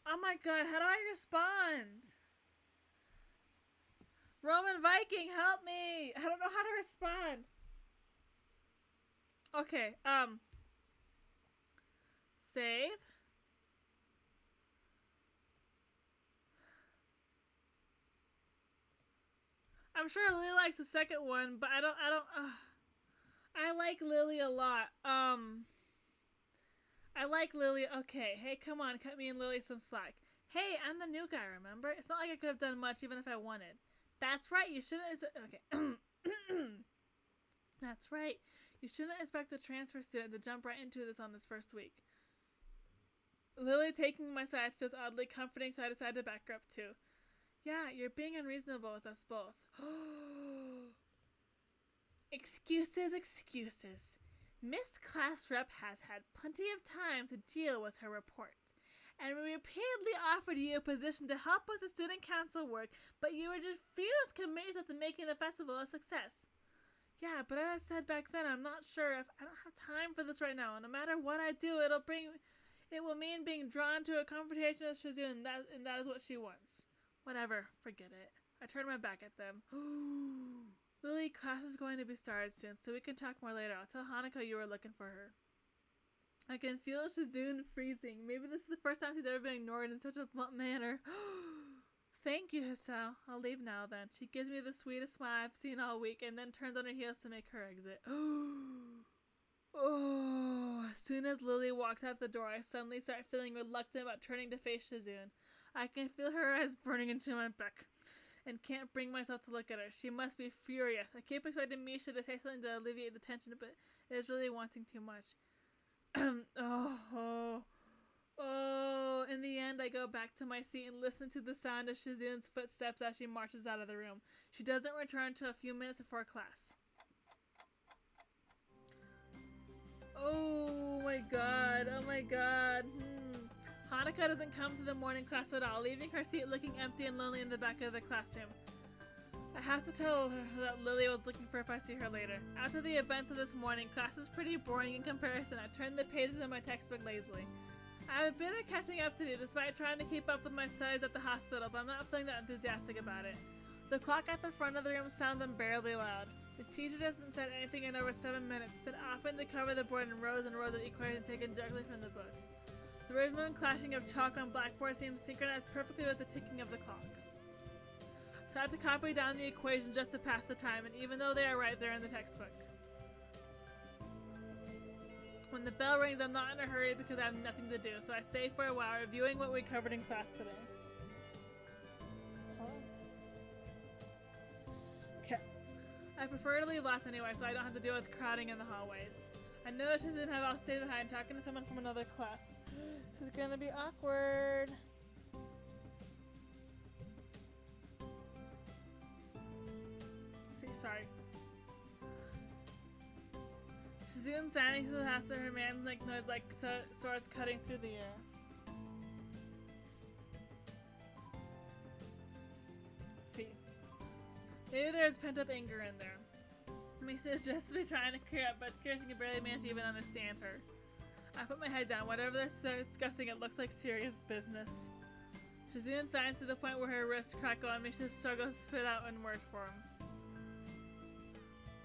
[SPEAKER 1] Oh my god, how do I respond? Roman Viking, help me! I don't know how to respond. Okay, save. I'm sure Lily likes the second one, but I like Lily a lot. I like Lily. Okay, hey, come on, cut me and Lily some slack. Hey, I'm the new guy, remember? It's not like I could have done much even if I wanted. That's right, you shouldn't... Okay. That's right. You shouldn't expect the transfer student to jump right into this on this first week. Lily taking my side feels oddly comforting, so I decided to back her up too. Yeah, you're being unreasonable with us both. Excuses, excuses. Miss Class Rep has had plenty of time to deal with her report, and we repeatedly offered you a position to help with the student council work, but you refused committed to making the festival a success. Yeah, but as I said back then, I'm not sure if I don't have time for this right now, and no matter what I do, it will mean being drawn to a confrontation with Shoujo, and that is what she wants. Whatever, forget it. I turned my back at them. Lily, class is going to be started soon, so we can talk more later. I'll tell Hanako you were looking for her. I can feel Shizune freezing. Maybe this is the first time she's ever been ignored in such a blunt manner. Thank you, Hisao. I'll leave now then. She gives me the sweetest smile I've seen all week and then turns on her heels to make her exit. Oh, as soon as Lily walked out the door, I suddenly start feeling reluctant about turning to face Shizune. I can feel her eyes burning into my back and can't bring myself to look at her. She must be furious. I keep expecting Misha to say something to alleviate the tension, but it is really wanting too much. In the end, I go back to my seat and listen to the sound of Shizune's footsteps as she marches out of the room. She doesn't return until a few minutes before class. Oh my god. Hanako doesn't come to the morning class at all, leaving her seat looking empty and lonely in the back of the classroom. I have to tell her that Lily was looking for if I see her later. After the events of this morning, class is pretty boring in comparison. I turned the pages of my textbook lazily. I have a bit of catching up to do despite trying to keep up with my studies at the hospital, but I'm not feeling that enthusiastic about it. The clock at the front of the room sounds unbearably loud. The teacher doesn't say anything in over 7 minutes, instead offering to cover the board in rows and rows of equations taken directly from the book. The rhythm and clashing of chalk on blackboard seems synchronized perfectly with the ticking of the clock. So I have to copy down the equations just to pass the time, and even though they are right there in the textbook. When the bell rings, I'm not in a hurry because I have nothing to do, so I stay for a while reviewing what we covered in class today. Okay. I prefer to leave last anyway, so I don't have to deal with crowding in the hallways. I know that Shizune have all stayed behind talking to someone from another class. This is gonna be awkward. Sorry. Shizune standing to the house of her man like swords cutting through the air. Let's see. Maybe there's pent-up anger in there. Misha is just to be trying to clear up, but it's clear she can barely manage to even understand her. I put my head down. Whatever they're discussing, it looks like serious business. Shizune signs to the point where her wrists crackle and Misha struggles to spit out one word for him.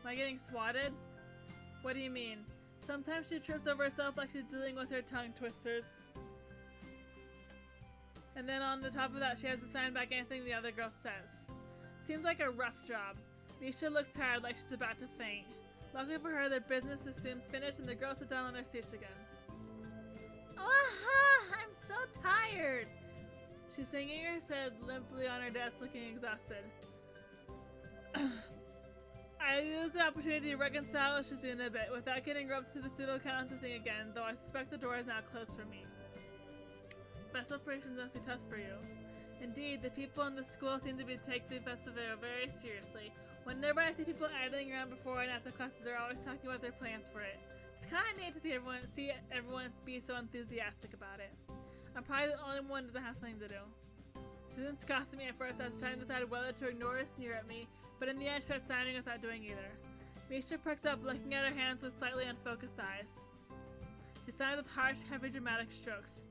[SPEAKER 1] Am I getting swatted? What do you mean? Sometimes she trips over herself like she's dealing with her tongue twisters. And then on the top of that, she has to sign back anything the other girl says. Seems like a rough job. Misha looks tired, like she's about to faint. Luckily for her, their business is soon finished and the girls sit down on their seats again. I'm so tired! She's sinking her head limply on her desk, looking exhausted. I use the opportunity to reconcile with Shizune a bit without getting roped to the pseudo-council thing again, though I suspect the door is now closed for me. Special operations must be tough for you. Indeed, the people in the school seem to take the festival very seriously. Whenever I see people idling around before and after classes, they're always talking about their plans for it. It's kind of neat to see everyone be so enthusiastic about it. I'm probably the only one who doesn't have something to do. Shizune scoffs at me at first. I was trying to decide whether to ignore or sneer at me, but in the end, she starts signing without doing either. Misha perks up, looking at her hands with slightly unfocused eyes. She signs with harsh, heavy, dramatic strokes.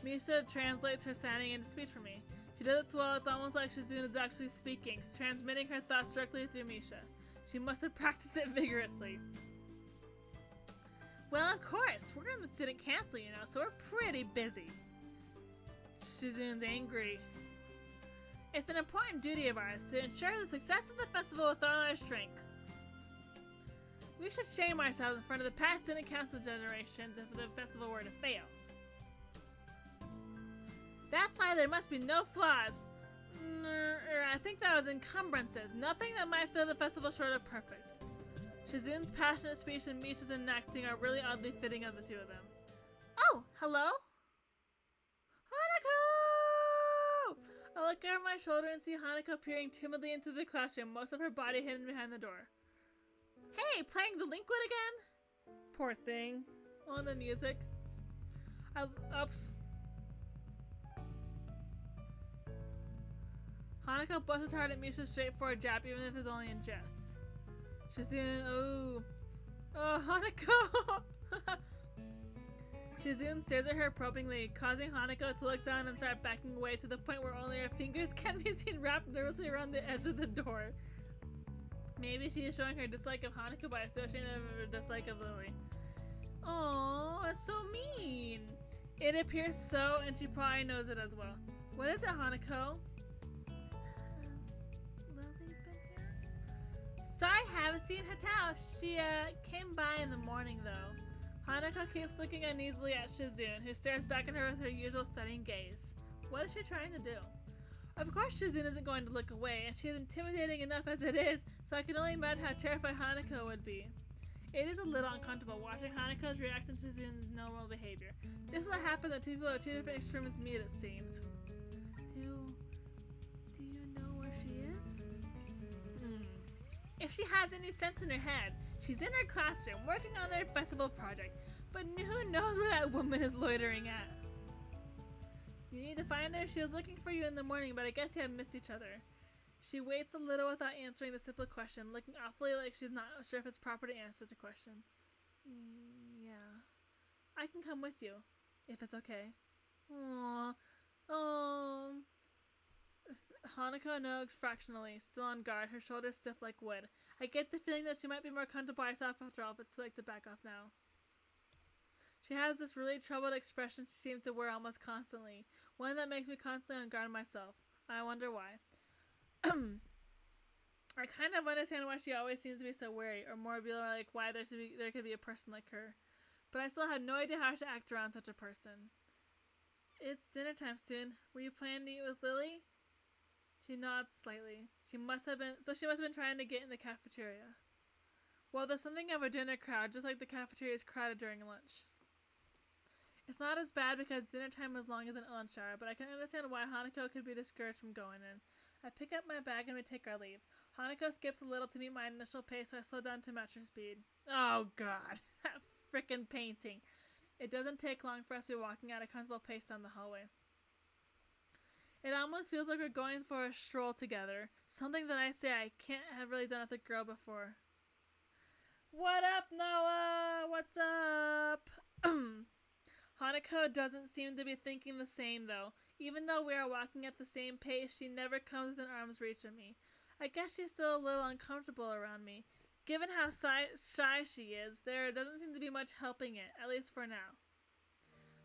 [SPEAKER 1] Misha translates her signing into speech for me. She does it so well, it's almost like Shizune is actually speaking, transmitting her thoughts directly through Misha. She must have practiced it vigorously. Well, of course, we're in the student council, so we're pretty busy. Shizune's angry. It's an important duty of ours to ensure the success of the festival with all our strength. We should shame ourselves in front of the past student council generations if the festival were to fail. That's why there must be no flaws. I think that was encumbrances. Nothing that might fill the festival short of perfect. Shizune's passionate speech and Misha's enacting are really oddly fitting of the two of them. Oh, hello? Hanako! I look over my shoulder and see Hanako peering timidly into the classroom, most of her body hidden behind the door. Hey, playing delinquent again? Poor thing. On the music. Oops. Hanako blushes hard at Misha's straightforward jab, even if it's only in jest. Shizune, oh, Hanako! Shizune stares at her probingly, causing Hanako to look down and start backing away to the point where only her fingers can be seen wrapped nervously around the edge of the door. Maybe she is showing her dislike of Hanako by associating it with her dislike of Lily. Aww, that's so mean. It appears so, and she probably knows it as well. What is it, Hanako? Sorry, haven't seen Katawa. She came by in the morning though. Hanako keeps looking uneasily at Shizune, who stares back at her with her usual studying gaze. What is she trying to do? Of course Shizune isn't going to look away, and she is intimidating enough as it is, so I can only imagine how terrified Hanako would be. It is a little uncomfortable watching Hanako's reaction to Shizune's normal behavior. This is what happens when two people of two different extremes meet, it seems. Do you know where she is? If she has any sense in her head, she's in her classroom working on their festival project, but who knows where that woman is loitering at? You need to find her. She was looking for you in the morning, but I guess you have missed each other. She waits a little without answering the simple question, looking awfully like she's not sure if it's proper to answer such a question. Yeah. I can come with you, if it's okay. Aww. Hanako nods fractionally, still on guard, her shoulders stiff like wood. I get the feeling that she might be more comfortable by herself after all, if it's too late to back off now. She has this really troubled expression she seems to wear almost constantly, one that makes me constantly on guard myself. I wonder why. I kind of understand why she always seems to be so wary, or more be like why there could be a person like her. But I still have no idea how to act around such a person. It's dinner time soon. Were you planning to eat with Lily? She nods slightly. She must have been trying to get in the cafeteria. Well, there's something of a dinner crowd, just like the cafeteria is crowded during lunch. It's not as bad because dinner time is longer than lunch hour, but I can understand why Hanako could be discouraged from going in. I pick up my bag and we take our leave. Hanako skips a little to meet my initial pace, so I slow down to match her speed. Oh god, that frickin' painting. It doesn't take long for us to be walking at a comfortable pace down the hallway. It almost feels like we're going for a stroll together. Something that I say I can't have really done with a girl before. What up, Noah? What's up? Hanako doesn't seem to be thinking the same, though. Even though we are walking at the same pace, she never comes within arm's reach of me. I guess she's still a little uncomfortable around me. Given how shy she is, there doesn't seem to be much helping it, at least for now.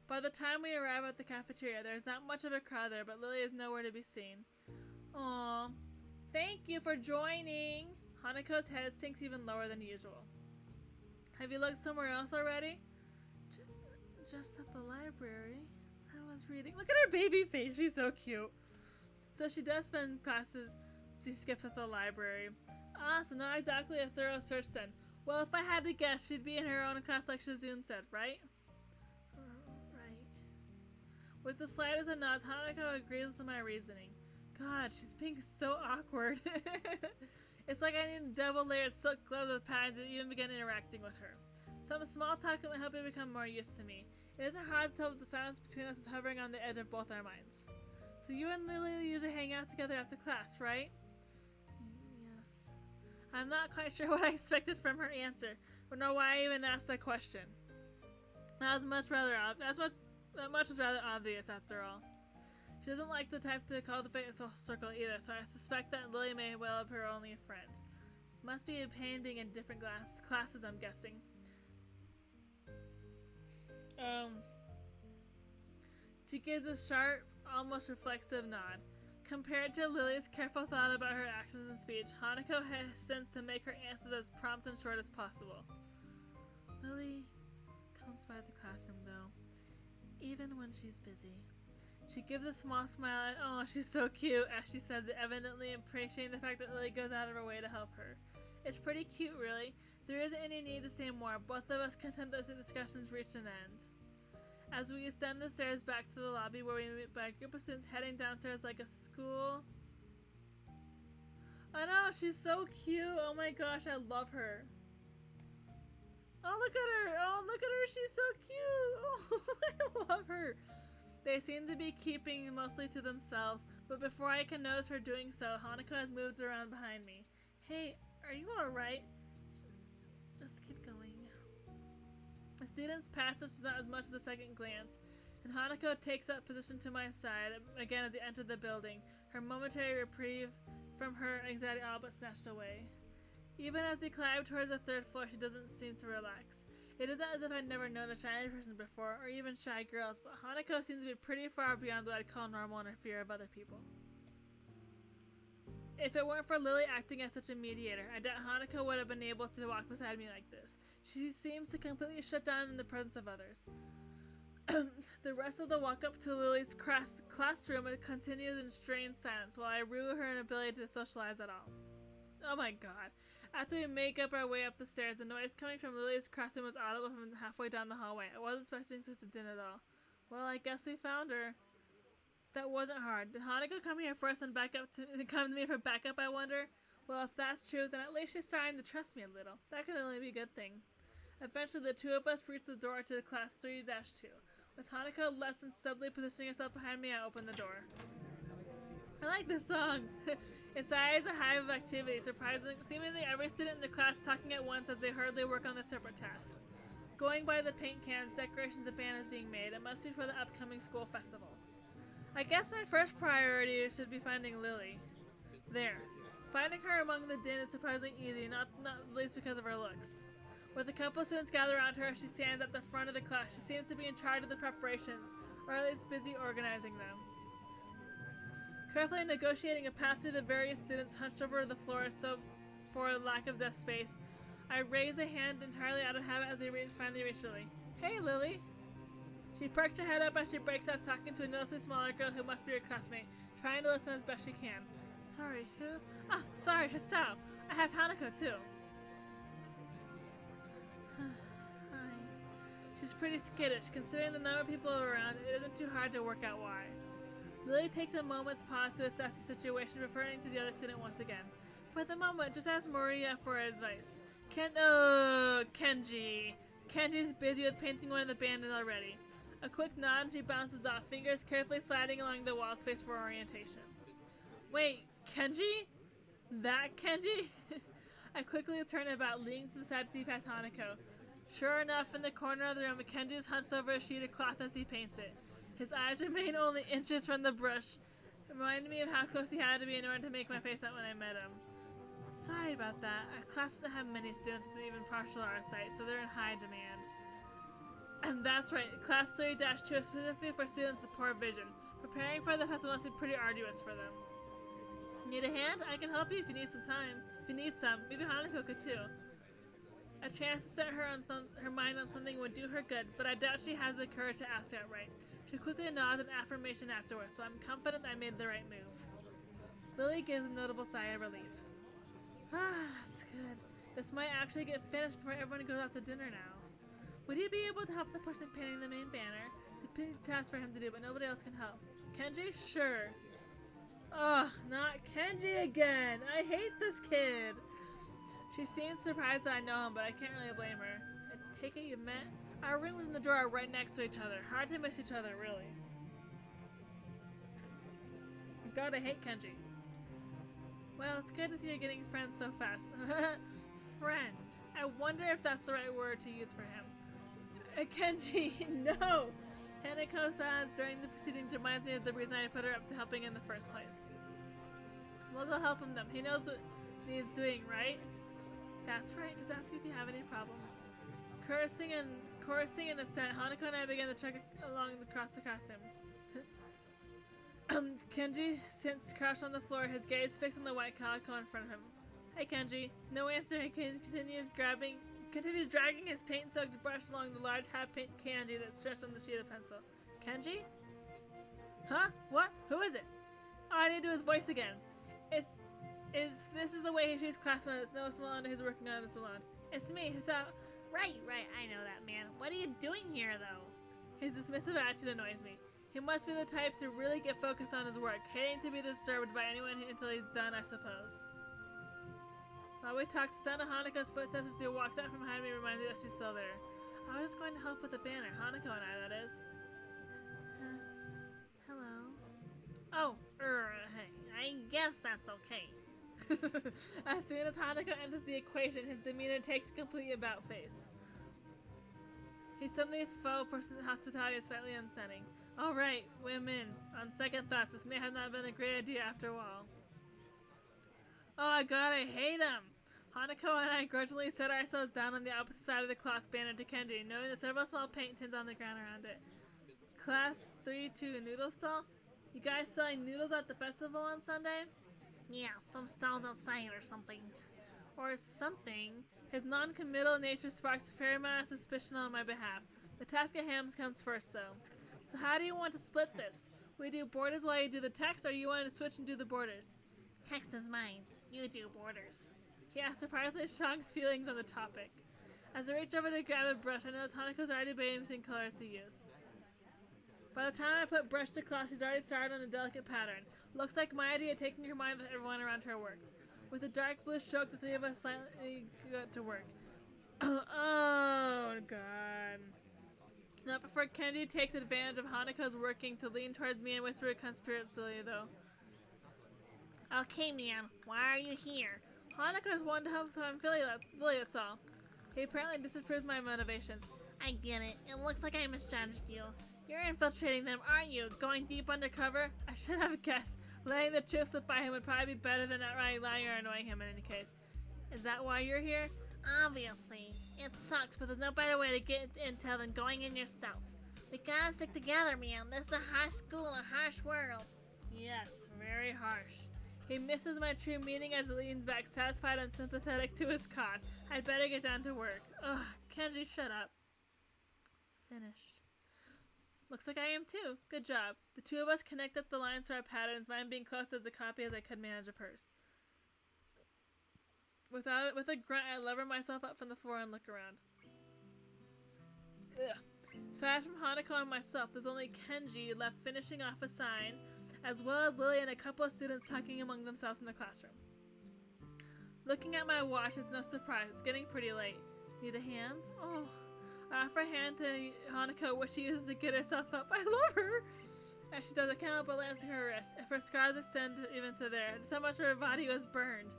[SPEAKER 1] By the time we arrive at the cafeteria, there's not much of a crowd there, but Lily is nowhere to be seen. Aww. Thank you for joining! Hanako's head sinks even lower than usual. Have you looked somewhere else already? Just at the library. I was reading. Look at her baby face. She's so cute. So she does spend classes. She skips at the library. Ah, so not exactly a thorough search then. Well, if I had to guess, she'd be in her own class like Shizune said, right? Right. With the slightest of nods, Hanako agrees with my reasoning. God, she's being so awkward. It's like I need a double-layered silk glove with pads to even begin interacting with her. Some small talk that will help me become more used to me. It isn't hard to tell that the silence between us is hovering on the edge of both our minds. So you and Lily usually hang out together after class, right? Yes. I'm not quite sure what I expected from her answer, or nor why I even asked that question. That much was rather obvious after all. She doesn't like the type to cultivate a social circle either, so I suspect that Lily may well be her only friend. Must be a pain being in different classes, I'm guessing. She gives a sharp, almost reflexive nod. Compared to Lily's careful thought about her actions and speech, Hanako has sense to make her answers as prompt and short as possible. Lily comes by the classroom, though, even when she's busy. She gives a small smile and, oh, she's so cute, as she says it, evidently appreciating the fact that Lily goes out of her way to help her. It's pretty cute, really. There isn't any need to say more. Both of us content that the discussions reached an end. As we ascend the stairs back to the lobby, where we meet by a group of students heading downstairs like a school. I know, she's so cute. Oh my gosh, I love her. Oh, look at her. Oh, look at her. She's so cute. Oh, I love her. They seem to be keeping mostly to themselves, but before I can notice her doing so, Hanako has moved around behind me. Hey, are you alright? Just keep going. The students pass us without as much as a second glance, and Hanako takes up position to my side again as we enter the building, her momentary reprieve from her anxiety all but snatched away. Even as we climb towards the third floor, she doesn't seem to relax. It isn't as if I'd never known a shy person before, or even shy girls, but Hanako seems to be pretty far beyond what I'd call normal in her fear of other people. If it weren't for Lily acting as such a mediator, I doubt Hanako would have been able to walk beside me like this. She seems to completely shut down in the presence of others. The rest of the walk up to Lily's classroom continues in strained silence, while I rue her inability to socialize at all. Oh my god. After we make up our way up the stairs, the noise coming from Lily's classroom was audible from halfway down the hallway. I wasn't expecting such a din at all. Well, I guess we found her. That wasn't hard. Did Hanako come here first and come to me for backup, I wonder? Well, if that's true, then at least she's starting to trust me a little. That can only be a good thing. Eventually, the two of us reached the door to class 3-2. With Hanako less than subtly positioning herself behind me, I opened the door. I like this song. Inside is a hive of activity, seemingly every student in the class talking at once as they hurriedly work on their separate tasks. Going by the paint cans, decorations, and banners being made, it must be for the upcoming school festival. I guess my first priority should be finding Lily. There. Finding her among the din is surprisingly easy, not least because of her looks. With a couple of students gathered around her, she stands at the front of the class. She seems to be in charge of the preparations, or at least busy organizing them. Carefully negotiating a path through the various students hunched over the floor so for lack of desk space, I raise a hand entirely out of habit as we finally reach Lily. Hey, Lily! She perks her head up as she breaks off talking to a noticeably smaller girl who must be her classmate, trying to listen as best she can. Sorry, who? Ah, sorry, Hisao. I have Hanako too. Hi. She's pretty skittish. Considering the number of people around, it isn't too hard to work out why. Lily takes a moment's pause to assess the situation, referring to the other student once again. For the moment, just ask Maria for advice. Kenji. Kenji's busy with painting one of the bandits already. A quick nod and she bounces off, fingers carefully sliding along the wall space for orientation. Wait, Kenji? That Kenji? I quickly turn about, leaning to the side to see past Hanako. Sure enough, in the corner of the room, Kenji is hunched over a sheet of cloth as he paints it. His eyes remain only inches from the brush, reminding me of how close he had to be in order to make my face out when I met him. Sorry about that. Our class doesn't have many students with even partial eyesight, so they're in high demand. And that's right, class 3-2 is specifically for students with poor vision. Preparing for the festival must be pretty arduous for them. Need a hand? I can help you if you need some time. If you need some, maybe Hanako could too. A chance to set her mind on something would do her good, but I doubt she has the courage to ask outright. She quickly nods in affirmation afterwards, so I'm confident I made the right move. Lily gives a notable sigh of relief. That's good. This might actually get finished before everyone goes out to dinner now. Would you be able to help the person painting the main banner? It's a big task for him to do, but nobody else can help. Kenji? Sure. Ugh, not Kenji again! I hate this kid! She seems surprised that I know him, but I can't really blame her. I take it you met? Our rooms in the drawer are right next to each other. Hard to miss each other, really. God, I hate Kenji. Well, it's good to see you're getting friends so fast. Friend. I wonder if that's the right word to use for him. Kenji, no! Hanako-san during the proceedings reminds me of the reason I put her up to helping in the first place. We'll go help him then. He knows what he's doing, right? That's right. Just ask if you have any problems. Chorusing in assent, Hanako and I began to trek along across the costume. Kenji sits crouched on the floor, his gaze fixed on the white calico in front of him. Hey Kenji. No answer. He continues dragging his paint-soaked brush along the large half-paint kanji that's stretched on the sheet of pencil. Kenji? Huh? What? Who is it? Oh, I need to do his voice again. This is the way he treats classmates. No small under who's working on the salon. It's me, Hisao.
[SPEAKER 2] Right, I know that man. What are you doing here, though?
[SPEAKER 1] His dismissive attitude annoys me. He must be the type to really get focused on his work, hating to be disturbed by anyone until he's done, I suppose. While we talk, the sound of Hanako's footsteps as she walks out from behind me reminds me that she's still there. I was just going to help with the banner. Hanako and I, that is.
[SPEAKER 2] Hello.
[SPEAKER 1] Oh,
[SPEAKER 2] Hey, I guess that's okay.
[SPEAKER 1] As soon as Hanako enters the equation, his demeanor takes a complete about face. He's suddenly a faux person. Hospitality is slightly unsettling. Alright, women. On second thoughts, this may have not been a great idea after all. Oh my god, I hate him! Hanako and I grudgingly set ourselves down on the opposite side of the cloth banner to Kenji, knowing the several small paint tins on the ground around it. Class 3-2 noodle stall? You guys selling noodles at the festival on Sunday?
[SPEAKER 2] Yeah, some stalls outside or something.
[SPEAKER 1] Or something. His non-committal nature sparks a fair amount of suspicion on my behalf. The task at hand comes first, though. So how do you want to split this? We do borders while you do the text, or you want to switch and do the borders?
[SPEAKER 2] Text is mine. You do borders.
[SPEAKER 1] He has surprisingly strong feelings on the topic. As I reach over to grab a brush, I notice Hanako's already debating between colors to use. By the time I put brush to cloth, she's already started on a delicate pattern. Looks like my idea of taking her mind with everyone around her worked. With a dark blue stroke, the three of us silently got to work. Oh, God. Not before Kenji takes advantage of Hanako's working to lean towards me and whisper conspiratorially, though.
[SPEAKER 2] Okay, man. Why are you here?
[SPEAKER 1] Hanako's one to help him Philly, that's all. He apparently disapproves my motivations.
[SPEAKER 2] I get it. It looks like I misjudged you.
[SPEAKER 1] You're infiltrating them, aren't you? Going deep undercover? I should have guessed. Letting the chips slip by him would probably be better than outright lying or annoying him in any case. Is that why you're here?
[SPEAKER 2] Obviously. It sucks, but there's no better way to get intel than going in yourself. We gotta stick together, man. This is a harsh school, a harsh world.
[SPEAKER 1] Yes, very harsh. He misses my true meaning as he leans back, satisfied and sympathetic to his cause. I'd better get down to work. Ugh, Kenji, shut up. Finished. Looks like I am too. Good job. The two of us connect up the lines for our patterns, mine being close as a copy as I could manage of hers. With a grunt, I lever myself up from the floor and look around. Ugh. Aside from Hanako and myself, there's only Kenji left finishing off a sign, as well as Lily and a couple of students talking among themselves in the classroom. Looking at my watch, it's no surprise. It's getting pretty late. Need a hand? Oh. I offer a hand to Hanako, which she uses to get herself up. I love her! As she does, I can't help but glance at her wrist. If her scars extend even to there, just how much of her body was burned.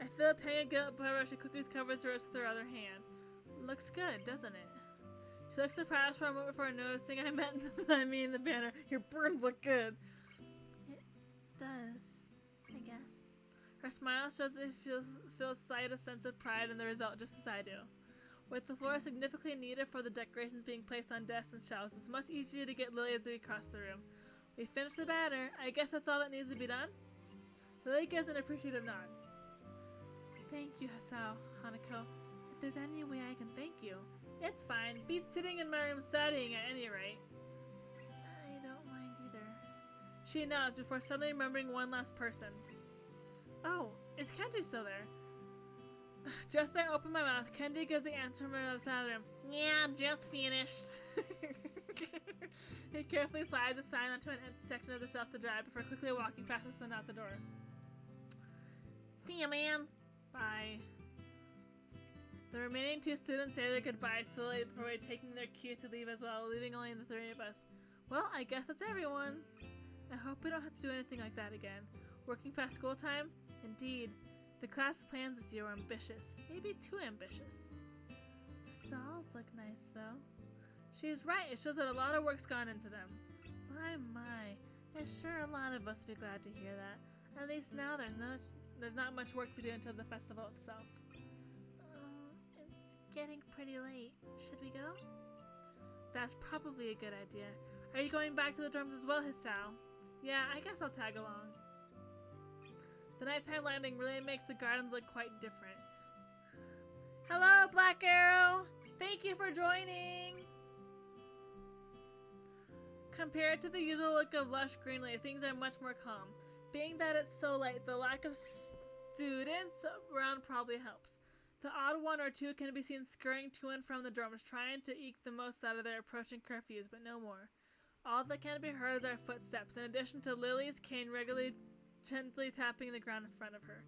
[SPEAKER 1] I feel a pang of guilt, however, she quickly covers her wrist with her other hand. Looks good, doesn't it? She looks surprised for a moment before noticing I mean the banner. Your burns look good.
[SPEAKER 2] It does, I guess.
[SPEAKER 1] Her smile shows that she feels slight a sense of pride in the result, just as I do. With the floor significantly needed for the decorations being placed on desks and shelves, it's much easier to get Lily as we cross the room. We finished the banner. I guess that's all that needs to be done? Lily gives an appreciative nod. Thank you, Hisao, Hanako. If there's any way I can thank you. It's fine. Beats sitting in my room studying at any rate.
[SPEAKER 2] I don't mind either.
[SPEAKER 1] She nods before suddenly remembering one last person. Oh, is Kenji still there? Just as I open my mouth, Kenji gives the answer from another side of the room.
[SPEAKER 2] Yeah, just finished.
[SPEAKER 1] He carefully slides the sign onto an empty section of the shelf to dry before quickly walking past us and out the door.
[SPEAKER 2] See ya, man.
[SPEAKER 1] Bye. The remaining two students say their goodbyes to Lily before taking their cue to leave as well, leaving only the three of us. Well, I guess that's everyone. I hope we don't have to do anything like that again. Working past school time? Indeed. The class plans this year were ambitious. Maybe too ambitious. The stalls look nice, though. She's right. It shows that a lot of work's gone into them. My. I'm sure a lot of us will be glad to hear that. At least now there's not much work to do until the festival itself.
[SPEAKER 2] It's getting pretty late. Should we go?
[SPEAKER 1] That's probably a good idea. Are you going back to the dorms as well, Hisao? Yeah, I guess I'll tag along. The nighttime lighting really makes the gardens look quite different. Hello, Black Arrow! Thank you for joining! Compared to the usual look of lush greenery, things are much more calm. Being that it's so late, the lack of students around probably helps. The odd one or two can be seen scurrying to and from the dorms, trying to eke the most out of their approaching curfews, but no more. All that can be heard is our footsteps, in addition to Lily's cane regularly gently tapping the ground in front of her.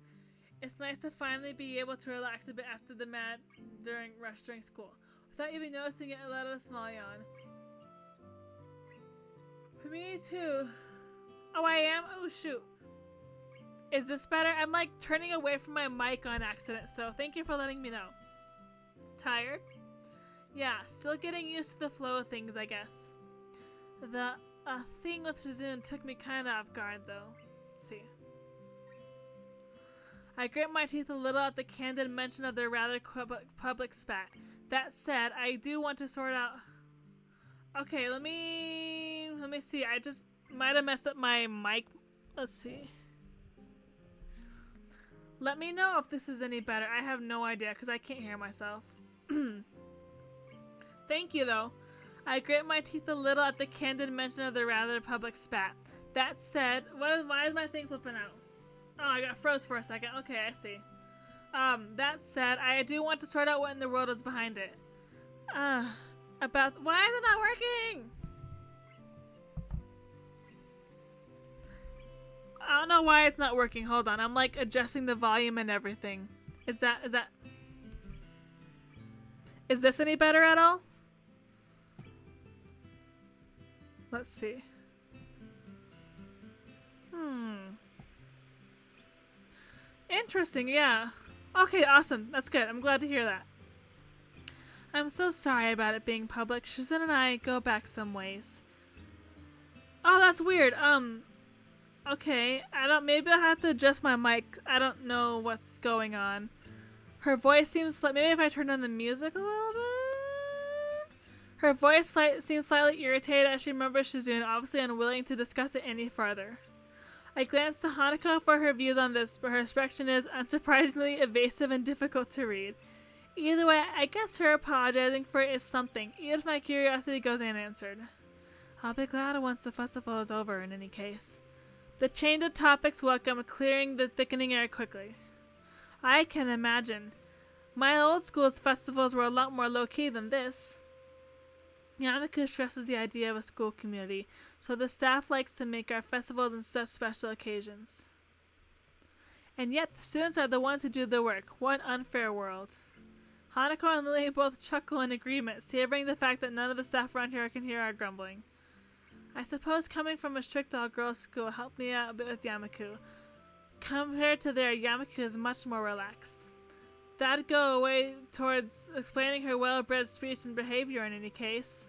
[SPEAKER 1] It's nice to finally be able to relax a bit after the mad rush during school. Without even noticing it, I let out a small yawn. Me too. Oh, I am? Oh, shoot. Is this better? I'm like turning away from my mic on accident, so thank you for letting me know. Tired? Yeah, still getting used to the flow of things, I guess. The thing with Shizune took me kind of off guard, though. Let's see. I grit my teeth a little at the candid mention of their rather public spat. That said, I do want to sort out... Okay, let me see. I just might have messed up my mic. Let's see. Let me know if this is any better. I have no idea because I can't hear myself. Thank you, though. I grit my teeth a little at the candid mention of the rather public spat. That said, why is my thing flipping out? Oh, I got froze for a second. Okay, I see. That said, I do want to sort out what in the world is behind it. Why is it not working? I don't know why it's not working. Hold on. I'm like adjusting the volume and everything. Is this any better at all? Let's see. Interesting, yeah. Okay, awesome. That's good. I'm glad to hear that. I'm so sorry about it being public. Shizune and I go back some ways. Oh, that's weird. Okay. Maybe I'll have to adjust my mic. I don't know what's going on. Her voice seems like, maybe if I turn on the music a little bit? Her voice seems slightly irritated as she remembers Shizune, obviously unwilling to discuss it any further. I glanced to Hanako for her views on this, but her expression is unsurprisingly evasive and difficult to read. Either way, I guess her apologizing for it is something, even if my curiosity goes unanswered. I'll be glad once the festival is over in any case. The change of topics welcomed, clearing the thickening air quickly. I can imagine. My old school's festivals were a lot more low-key than this. Yamaku stresses the idea of a school community, so the staff likes to make our festivals and such special occasions. And yet the students are the ones who do the work. What unfair world. Hanako and Lily both chuckle in agreement, savoring the fact that none of the staff around here can hear our grumbling. I suppose coming from a strict all-girls school helped me out a bit with Yamaku. Compared to there, Yamaku is much more relaxed. That'd go away towards explaining her well-bred speech and behavior in any case.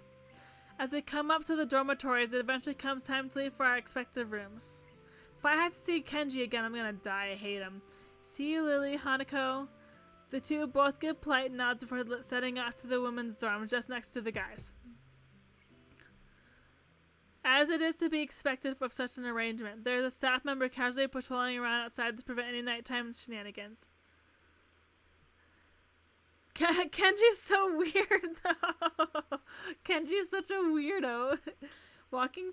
[SPEAKER 1] As we come up to the dormitories, it eventually comes time to leave for our respective rooms. If I have to see Kenji again, I'm gonna die. I hate him. See you, Lily, Hanako. The two both give polite nods before setting off to the women's dorm just next to the guys. As it is to be expected of such an arrangement, there is a staff member casually patrolling around outside to prevent any nighttime shenanigans. Kenji's so weird, though. Kenji's such a weirdo. Walking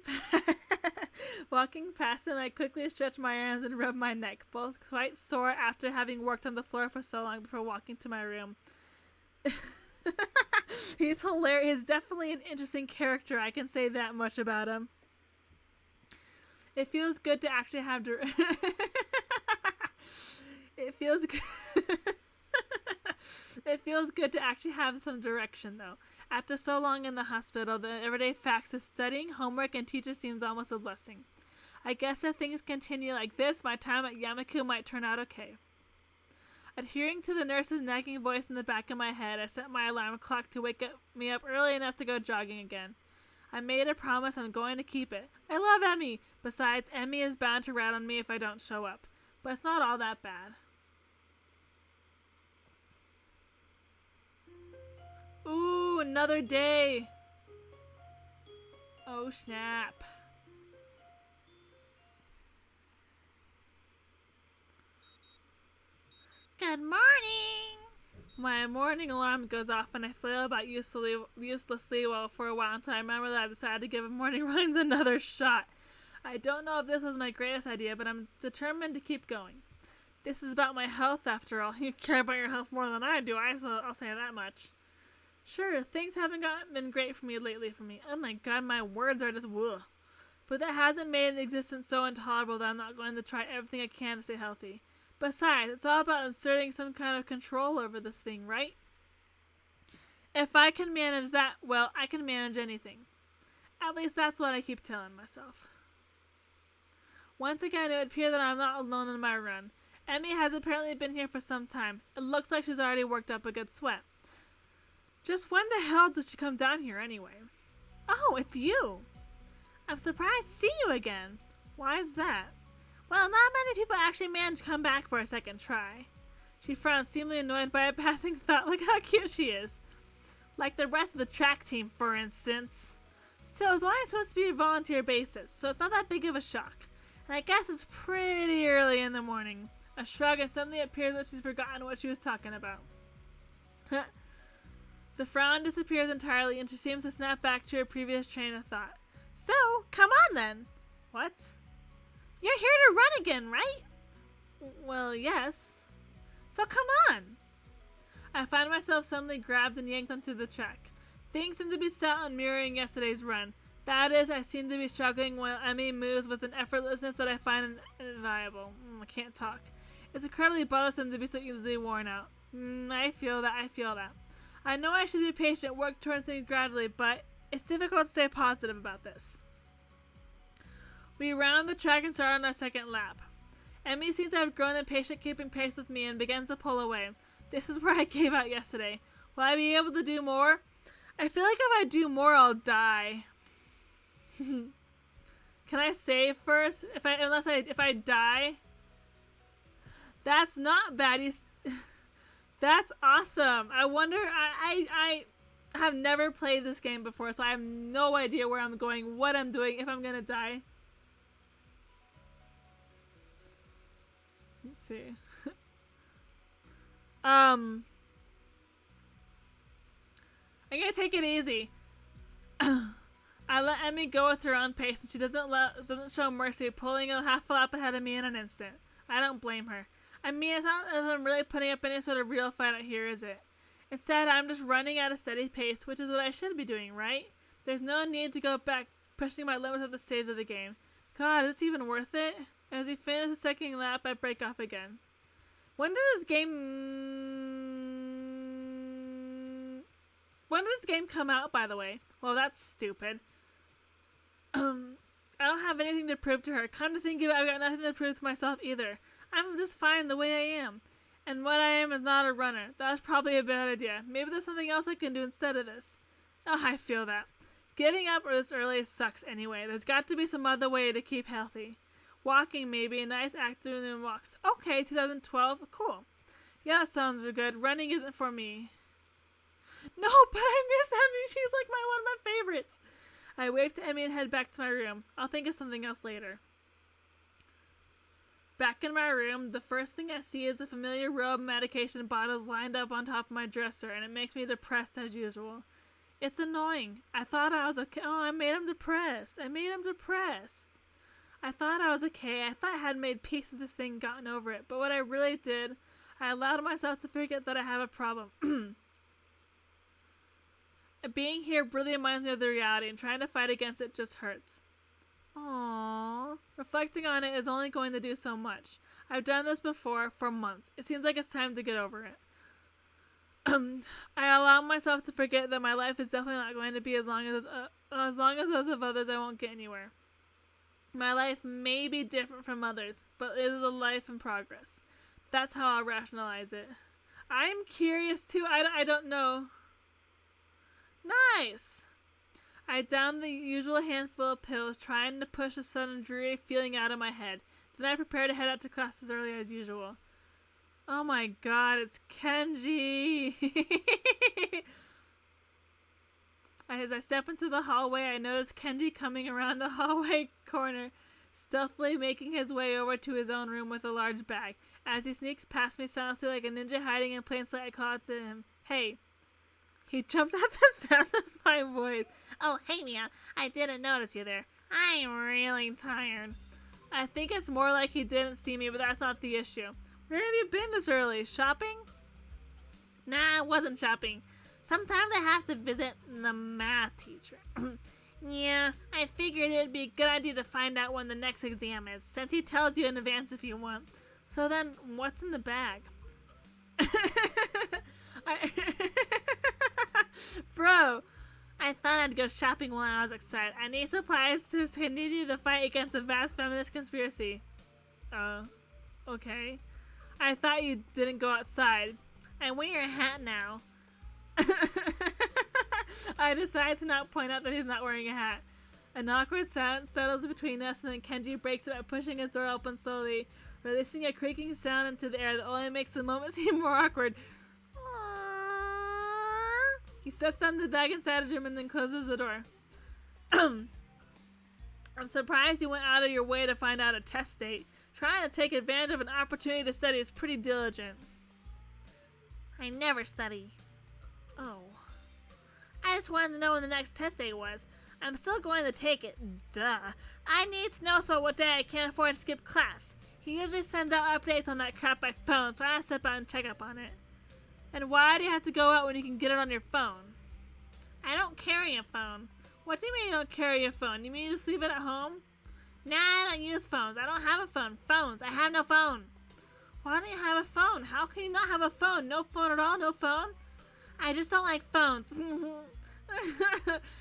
[SPEAKER 1] past him, I quickly stretch my arms and rub my neck, both quite sore after having worked on the floor for so long before walking to my room. He's hilarious. He's definitely an interesting character. I can say that much about him. It feels good to actually have It feels good. It feels good to actually have some direction, though. After so long in the hospital, the everyday facts of studying, homework, and teachers seems almost a blessing. I guess if things continue like this, my time at Yamaku might turn out okay. Adhering to the nurse's nagging voice in the back of my head, I set my alarm clock to wake me up early enough to go jogging again. I made a promise I'm going to keep it. I love Emmy! Besides, Emmy is bound to rat on me if I don't show up. But it's not all that bad. Ooh, another day! Oh, snap.
[SPEAKER 2] Good morning!
[SPEAKER 1] My morning alarm goes off and I flail about uselessly for a while until I remember that I decided to give morning runs another shot. I don't know if this was my greatest idea, but I'm determined to keep going. This is about my health after all. You care about your health more than I do, I'll say that much. Sure, things haven't been great for me lately Oh my god, my words are just woo. But that hasn't made existence so intolerable that I'm not going to try everything I can to stay healthy. Besides, it's all about inserting some kind of control over this thing, right? If I can manage that, well, I can manage anything. At least that's what I keep telling myself. Once again, it would appear that I'm not alone in my run. Emmy has apparently been here for some time. It looks like she's already worked up a good sweat. Just when the hell did she come down here anyway? Oh, it's you! I'm surprised to see you again. Why is that? Well, not many people actually manage to come back for a second try. She frowned, seemingly annoyed by a passing thought. Look how cute she is. Like the rest of the track team, for instance. Still, it's only supposed to be a volunteer basis, so it's not that big of a shock. And I guess it's pretty early in the morning. A shrug, and suddenly it appears that she's forgotten what she was talking about. The frown disappears entirely, and she seems to snap back to her previous train of thought. So, come on then. What? You're here to run again, right? Well, yes. So come on. I find myself suddenly grabbed and yanked onto the track. Things seem to be set on mirroring yesterday's run. That is, I seem to be struggling while Emmy moves with an effortlessness that I find inviolable. I can't talk. It's incredibly bothersome to be so easily worn out. I feel that. I know I should be patient, work towards things gradually, but it's difficult to stay positive about this. We round the track and start on our second lap. Emmy seems to have grown impatient keeping pace with me and begins to pull away. This is where I gave out yesterday. Will I be able to do more? I feel like if I do more, I'll die. Can I save first? If I die? That's not bad. That's awesome. I wonder, I have never played this game before, so I have no idea where I'm going, what I'm doing, if I'm gonna die. Let's see. I'm gonna take it easy. I let Emmy go with her own pace, and she doesn't show mercy, pulling a half a lap ahead of me in an instant. I don't blame her. I mean, it's not as if I'm really putting up any sort of real fight out here, is it? Instead, I'm just running at a steady pace, which is what I should be doing, right? There's no need to go back pushing my limits at this stage of the game. God, is this even worth it? As we finish the second lap, I break off again. When did this game come out, by the way? Well, that's stupid. I don't have anything to prove to her. Come to think of it, I've got nothing to prove to myself either. I'm just fine the way I am. And what I am is not a runner. That was probably a bad idea. Maybe there's something else I can do instead of this. Oh, I feel that. Getting up this early sucks anyway. There's got to be some other way to keep healthy. Walking maybe, a nice afternoon walks. Okay, 2012, cool. Yeah, that sounds good. Running isn't for me. No, but I miss Emmy. She's like one of my favorites. I wave to Emmy and head back to my room. I'll think of something else later. Back in my room, the first thing I see is the familiar row of medication bottles lined up on top of my dresser, and it makes me depressed as usual. It's annoying. I thought I was okay. Oh, I made him depressed. I thought I was okay. I thought I had made peace with this thing, gotten over it. But what I really did, I allowed myself to forget that I have a problem. Being here really reminds me of the reality, and trying to fight against it just hurts. Aww. Reflecting on it is only going to do so much. I've done this before for months. It seems like it's time to get over it. I allow myself to forget that my life is definitely not going to be as long as those of others. I won't get anywhere. My life may be different from others, but it is a life in progress. That's how I'll rationalize it. I'm curious too. I don't know. Nice! I downed the usual handful of pills, trying to push a sudden dreary feeling out of my head. Then I prepare to head out to class as early as usual. Oh my god, it's Kenji! As I step into the hallway, I notice Kenji coming around the hallway corner, stealthily making his way over to his own room with a large bag. As he sneaks past me silently like a ninja hiding in plain sight, I call out to him, "Hey." He jumps at the sound of my voice.
[SPEAKER 2] Oh, hey, Mia. I didn't notice you there. I'm really tired.
[SPEAKER 1] I think it's more like he didn't see me, but that's not the issue. Where have you been this early? Shopping?
[SPEAKER 2] Nah, I wasn't shopping. Sometimes I have to visit the math teacher. Yeah, I figured it'd be a good idea to find out when the next exam is, since he tells you in advance if you want.
[SPEAKER 1] So then, what's in the bag? Bro,
[SPEAKER 2] I thought I'd go shopping while I was excited. I need supplies to continue the fight against a vast feminist conspiracy.
[SPEAKER 1] Okay. I thought you didn't go outside.
[SPEAKER 2] I wear a hat now.
[SPEAKER 1] I decide to not point out that he's not wearing a hat. An awkward silence settles between us, and then Kenji breaks it by pushing his door open slowly, releasing a creaking sound into the air that only makes the moment seem more awkward. He sets down the bag inside his room and then closes the door. I'm surprised you went out of your way to find out a test date. Trying to take advantage of an opportunity to study is pretty diligent.
[SPEAKER 2] I never study.
[SPEAKER 1] Oh.
[SPEAKER 2] I just wanted to know when the next test date was. I'm still going to take it. Duh. I need to know so what day I can't afford to skip class. He usually sends out updates on that crap by phone, so I have to step out and check up on it.
[SPEAKER 1] And why do you have to go out when you can get it on your phone?
[SPEAKER 2] I don't carry a phone.
[SPEAKER 1] What do you mean you don't carry a phone? You mean you just leave it at home?
[SPEAKER 2] Nah, I don't use phones. I don't have a phone. Phones. I have no phone.
[SPEAKER 1] Why don't you have a phone? How can you not have a phone? No phone at all? No phone?
[SPEAKER 2] I just don't like phones.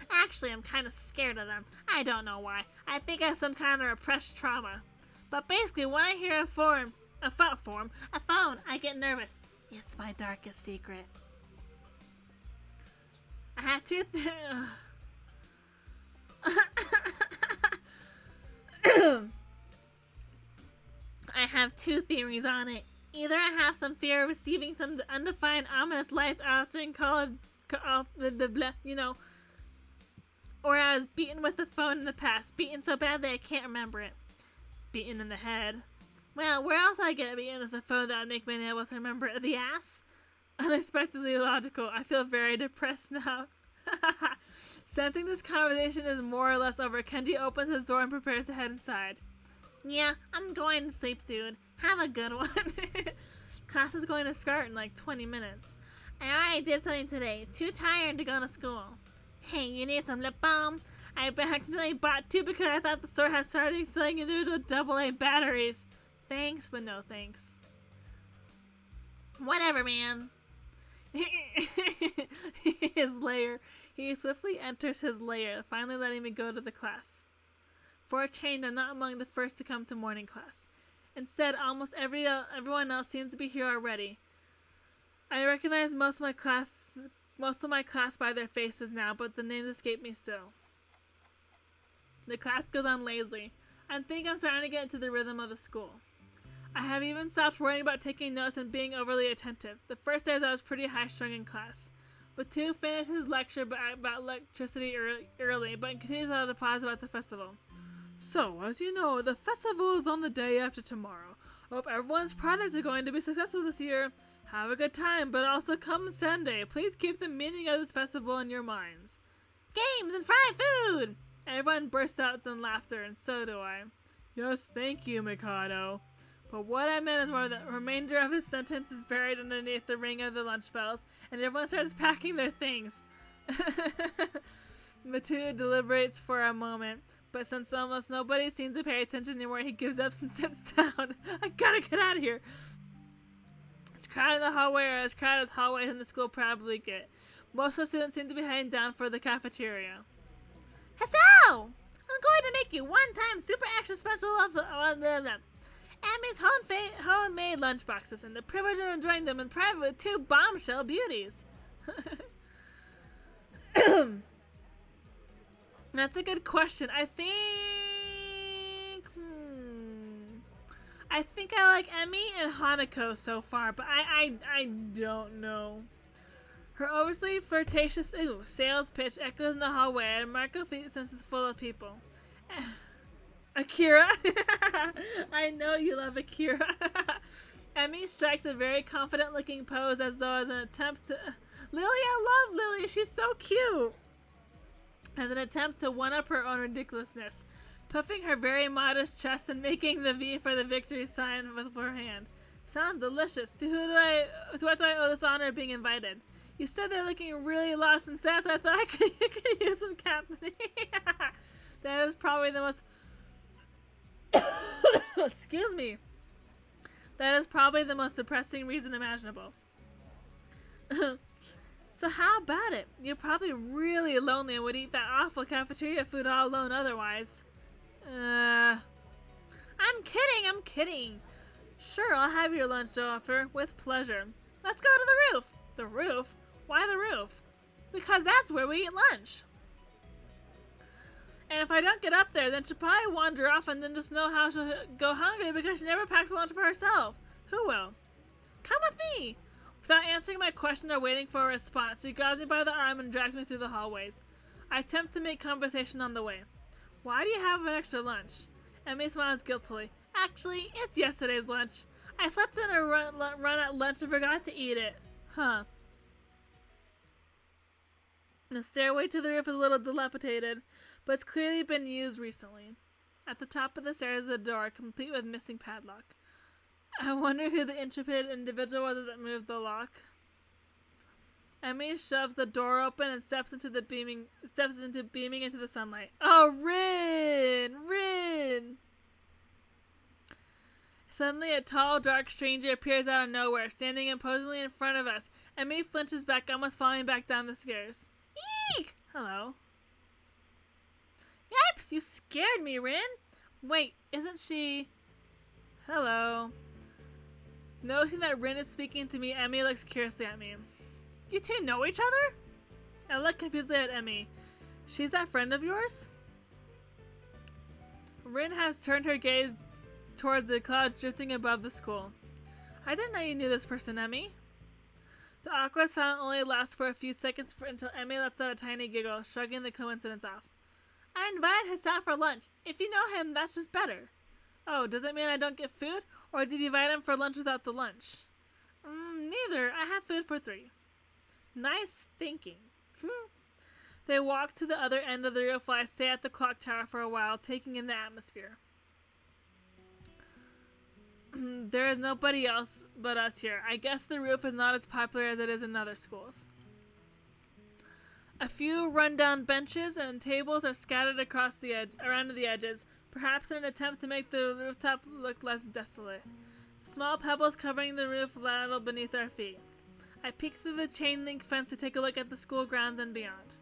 [SPEAKER 2] Actually, I'm kind of scared of them. I don't know why. I think I have some kind of repressed trauma. But basically, when I hear a phone, I get nervous. It's my darkest secret.
[SPEAKER 1] I have two
[SPEAKER 2] I have two theories on it. Either I have some fear of receiving some undefined, ominous, life-altering call, or I was beaten with the phone in the past. Beaten so badly I can't remember it. Beaten in the head. Well, where else I get beaten with a phone that would make me unable to remember it? The ass?
[SPEAKER 1] Unexpectedly logical. I feel very depressed now. Sensing this conversation is more or less over, Kenji opens his door and prepares to head inside.
[SPEAKER 2] Yeah, I'm going to sleep, dude. Have a good one.
[SPEAKER 1] Class is going to start in like 20 minutes.
[SPEAKER 2] I already did something today. Too tired to go to school. Hey, you need some lip balm? I accidentally bought two because I thought the store had started selling individual AA batteries.
[SPEAKER 1] Thanks, but no thanks.
[SPEAKER 2] Whatever, man.
[SPEAKER 1] His lair. He swiftly enters his lair, finally letting me go to the class. For a change, I'm not among the first to come to morning class. Instead, almost everyone else seems to be here already. I recognize most of my class by their faces now, but the names escape me still. The class goes on lazily. I think I'm starting to get into the rhythm of the school. I have even stopped worrying about taking notes and being overly attentive. The first days I was pretty high-strung in class. But two finished his lecture about electricity early, but continues to have the pause about the festival. So, as you know, the festival is on the day after tomorrow. Hope everyone's projects are going to be successful this year. Have a good time, but also come Sunday. Please keep the meaning of this festival in your minds.
[SPEAKER 2] Games and fried food!
[SPEAKER 1] Everyone bursts out in laughter, and so do I. Yes, thank you, Mikado. But what I meant is more the remainder of his sentence is buried underneath the ring of the lunch bells, and everyone starts packing their things. Matu deliberates for a moment, but since almost nobody seems to pay attention anymore, he gives up and sits down. I gotta get out of here. It's crowded in the hallway, or as crowded as hallways in the school probably get. Most of the students seem to be heading down for the cafeteria.
[SPEAKER 2] Hello! I'm going to make you one-time super extra special of Emmy's homemade lunchboxes and the privilege of enjoying them in private with two bombshell beauties.
[SPEAKER 1] That's a good question. I think I like Emmy and Hanako so far, but I don't know. Her overly flirtatious sales pitch echoes in the hallway, and Marco feels since it's full of people. Akira, I know you love Akira. Emmy strikes a very confident-looking pose as though as an attempt to... Lily, I love Lily. She's so cute. As an attempt to one-up her own ridiculousness, puffing her very modest chest and making the V for the victory sign with her hand. Sounds delicious. To what do I owe this honor of being invited? You said they're looking really lost and sad, so I thought you could use some company. That is probably the most... Excuse me. That is probably the most depressing reason imaginable. So how about it? You're probably really lonely and would eat that awful cafeteria food all alone otherwise. I'm kidding. Sure, I'll have your lunch offer with pleasure. Let's go to the roof. The roof? Why the roof? Because that's where we eat lunch. And if I don't get up there, then she'll probably wander off and then just know how she'll go hungry because she never packs lunch for herself. Who will? Come with me! Without answering my question or waiting for a response, she grabs me by the arm and drags me through the hallways. I attempt to make conversation on the way. Why do you have an extra lunch? Emmy smiles guiltily. Actually, it's yesterday's lunch. I slept in a run at lunch and forgot to eat it. Huh. The stairway to the roof is a little dilapidated, but it's clearly been used recently. At the top of the stairs is a door, complete with missing padlock. I wonder who the intrepid individual was that moved the lock. Emmy shoves the door open and steps into beaming into the sunlight. Oh, Rin! Suddenly, a tall, dark stranger appears out of nowhere, standing imposingly in front of us. Emmy flinches back, almost falling back down the stairs. Eek! Hello. Yipes! You scared me, Rin! Wait, isn't she... Hello. Noticing that Rin is speaking to me, Emmy looks curiously at me. You two know each other? I look confusedly at Emmy. She's that friend of yours? Rin has turned her gaze towards the clouds drifting above the school. I didn't know you knew this person, Emmy. The awkward silence only lasts for a few seconds until Emmy lets out a tiny giggle, shrugging the coincidence off. I invited his out for lunch. If you know him, that's just better. Oh, does it mean I don't get food? Or did you invite him for lunch without the lunch? Neither. I have food for 3. Nice thinking. They walk to the other end of the roof while I stay at the clock tower for a while, taking in the atmosphere. There is nobody else but us here. I guess the roof is not as popular as it is in other schools. A few rundown benches and tables are scattered across around the edges, perhaps in an attempt to make the rooftop look less desolate. Small pebbles covering the roof rattle beneath our feet. I peek through the chain link fence to take a look at the school grounds and beyond.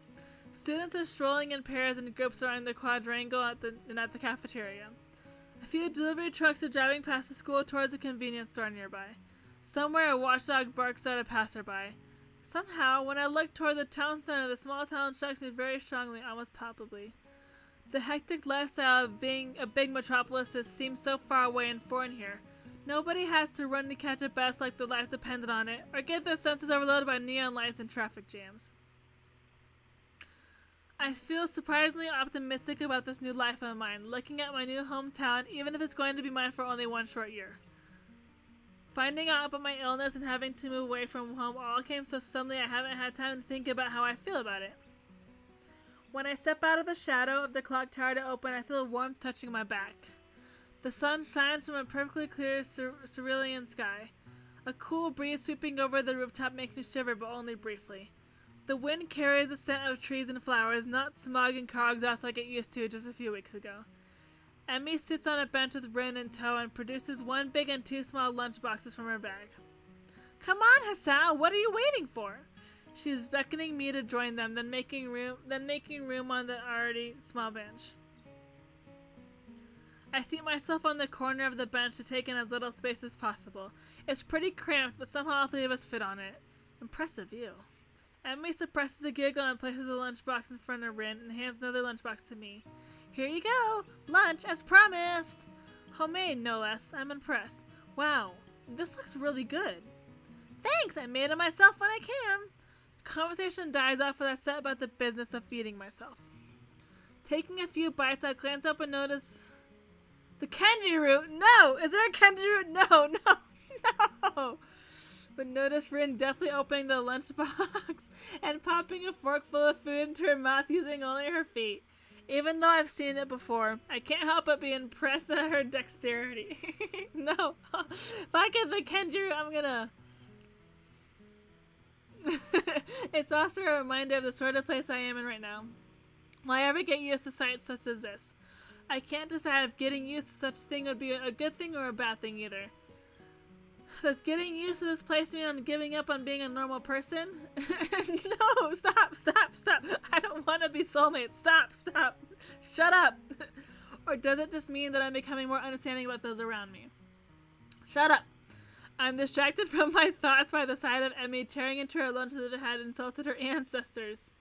[SPEAKER 1] Students are strolling in pairs and groups around the quadrangle at the cafeteria. A few delivery trucks are driving past the school towards a convenience store nearby. Somewhere a watchdog barks at a passerby. Somehow, when I look toward the town center, the small town strikes me very strongly, almost palpably. The hectic lifestyle of being a big metropolis seems so far away and foreign here. Nobody has to run to catch a bus like their life depended on it, or get their senses overloaded by neon lights and traffic jams. I feel surprisingly optimistic about this new life of mine, looking at my new hometown, even if it's going to be mine for only one short year. Finding out about my illness and having to move away from home all came so suddenly I haven't had time to think about how I feel about it. When I step out of the shadow of the clock tower to open, I feel warmth touching my back. The sun shines from a perfectly clear cerulean sky. A cool breeze sweeping over the rooftop makes me shiver, but only briefly. The wind carries the scent of trees and flowers, not smog and car exhaust like it used to just a few weeks ago. Emmy sits on a bench with Rin in tow and produces 1 big and 2 small lunch boxes from her bag. Come on, Hassan, what are you waiting for? She is beckoning me to join them, then making room on the already small bench. I seat myself on the corner of the bench to take in as little space as possible. It's pretty cramped, but somehow all 3 of us fit on it. Impressive view. Emmy suppresses a giggle and places a lunchbox in front of Rin and hands another lunchbox to me. Here you go! Lunch as promised! Homemade, no less. I'm impressed. Wow, this looks really good. Thanks, I made it myself when I can. Conversation dies off as I set about the business of feeding myself. Taking a few bites, I glance up and notice... The Kenji route? No! Is there a Kenji route? No, no! No! But notice Rin definitely opening the lunchbox and popping a fork full of food into her mouth using only her feet. Even though I've seen it before, I can't help but be impressed at her dexterity. No. If I get the Kenji, I'm gonna... It's also a reminder of the sort of place I am in right now. Will I ever get used to sights such as this? I can't decide if getting used to such a thing would be a good thing or a bad thing either. Does getting used to this place mean I'm giving up on being a normal person? No, stop. I don't want to be soulmates. Stop. Shut up. Or does it just mean that I'm becoming more understanding about those around me? Shut up. I'm distracted from my thoughts by the sight of Emmy tearing into her lunch as if it had insulted her ancestors.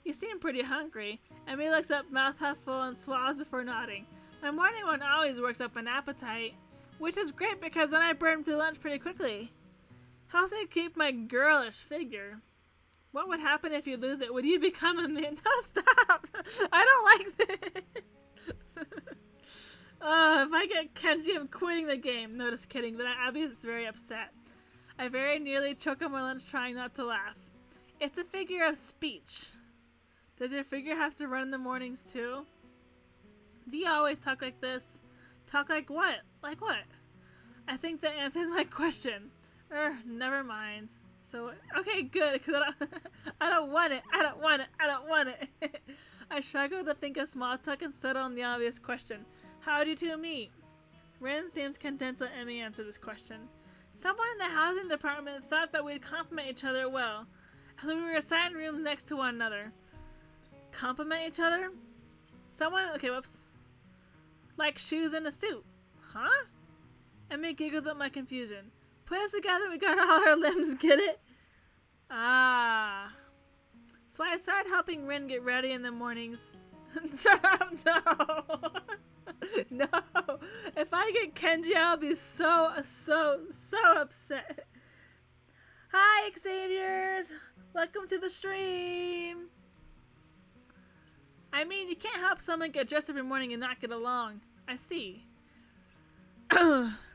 [SPEAKER 1] You seem pretty hungry. Emmy looks up, mouth half full, and swallows before nodding. My morning one always works up an appetite. Which is great because then I burn through lunch pretty quickly. Helps me keep my girlish figure. What would happen if you lose it? Would you become a man? No, stop! I don't like this! If I get Kenji, I'm quitting the game. No, just kidding, but Abby is very upset. I very nearly choke on my lunch trying not to laugh. It's a figure of speech. Does your figure have to run in the mornings too? Do you always talk like this? Talk like what? Like what? I think that answers my question. Never mind. So, okay, good, because I don't want it. I struggle to think of small talk and settle on the obvious question. How do you two meet? Rin seems content to let Emmy answer this question. Someone in the housing department thought that we'd complement each other well, so we were assigned rooms next to one another. Complement each other? Okay, whoops. Like shoes and a suit. Huh? Emmy giggles at my confusion. Put us together, we got all our limbs, get it? Ah. So I started helping Rin get ready in the mornings. Shut up, no! No! If I get Kenji, I'll be so upset. Hi, Xaviers! Welcome to the stream! I mean, you can't help someone get dressed every morning and not get along. I see.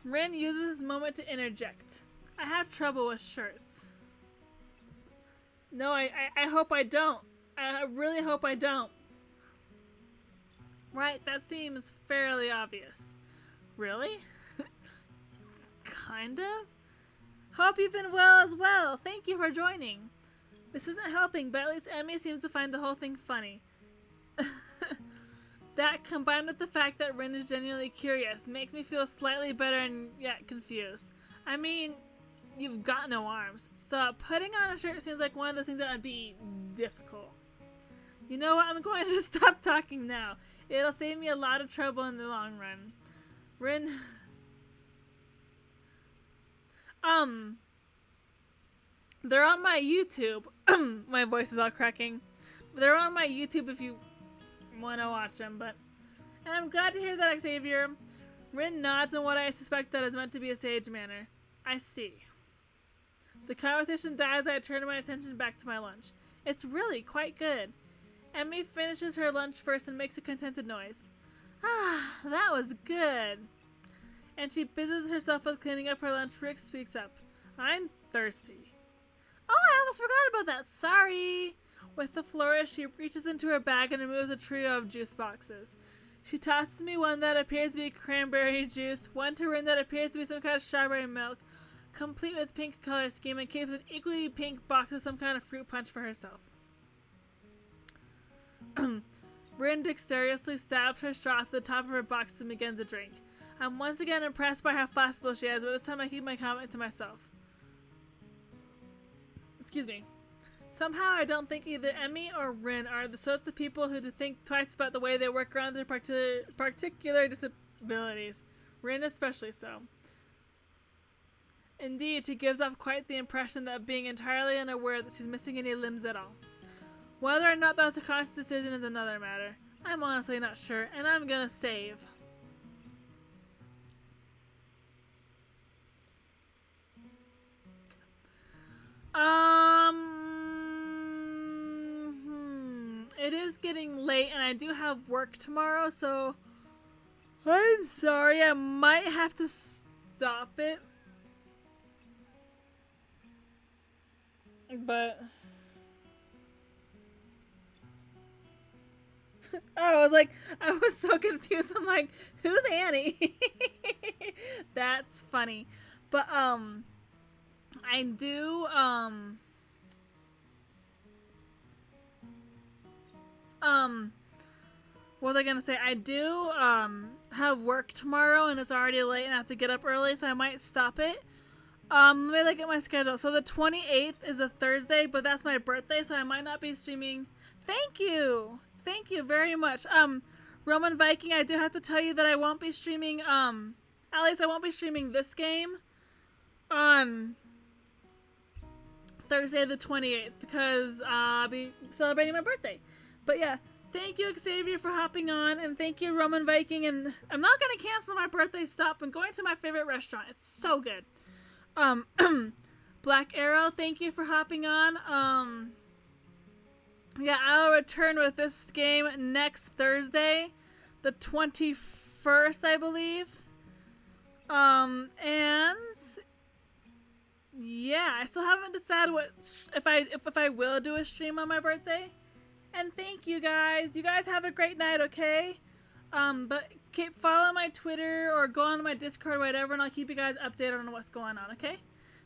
[SPEAKER 1] Rin uses this moment to interject. I have trouble with shirts. No, I hope I don't. I really hope I don't. Right, that seems fairly obvious. Really? Kind of? Hope you've been well as well. Thank you for joining. This isn't helping, but at least Emmy seems to find the whole thing funny. That, combined with the fact that Rin is genuinely curious, makes me feel slightly better and yet confused. I mean, you've got no arms, so putting on a shirt seems like one of those things that would be difficult. You know what? I'm going to just stop talking now. It'll save me a lot of trouble in the long run. Rin... They're on my YouTube. My voice is all cracking. They're on my YouTube if you want to watch them, and I'm glad to hear that, Xavier. Rin nods in what I suspect that is meant to be a sage manner. I see. The conversation dies as I turn my attention back to my lunch. It's really quite good. Emmy finishes her lunch first and makes a contented noise. Ah, that was good. And she busies herself with cleaning up her lunch. Rick speaks up. I'm thirsty. Oh, I almost forgot about that. Sorry. With a flourish, she reaches into her bag and removes a trio of juice boxes. She tosses me one that appears to be cranberry juice, one to Rin that appears to be some kind of strawberry milk, complete with pink color scheme, and keeps an equally pink box of some kind of fruit punch for herself. Rin dexterously stabs her straw to the top of her box and begins a drink. I'm once again impressed by how flexible she is, but this time I keep my comment to myself. Excuse me. Somehow I don't think either Emmy or Rin are the sorts of people who think twice about the way they work around their particular disabilities. Rin especially so. Indeed, she gives off quite the impression of being entirely unaware that she's missing any limbs at all. Whether or not that's a conscious decision is another matter. I'm honestly not sure, and I'm gonna save. It is getting late and I do have work tomorrow, so I'm sorry, I might have to stop it. But oh, I was so confused. I'm like, who's Annie? That's funny. But I do what was I gonna say? I do have work tomorrow and it's already late and I have to get up early, so I might stop it. Let me look at my schedule. So the 28th is a Thursday, but that's my birthday, so I might not be streaming. Thank you. Thank you very much. Roman Viking, I do have to tell you that I won't be streaming, at least I won't be streaming this game on Thursday the 28th because I'll be celebrating my birthday. But yeah, thank you, Xavier, for hopping on, and thank you, Roman Viking, and I'm not going to cancel my birthday stop. I'm going to my favorite restaurant. It's so good. Black Arrow, thank you for hopping on. Yeah, I'll return with this game next Thursday, the 21st, I believe. And yeah, I still haven't decided if I will do a stream on my birthday. And thank you guys. You guys have a great night, okay? But keep follow my Twitter or go on my Discord or whatever, and I'll keep you guys updated on what's going on, okay?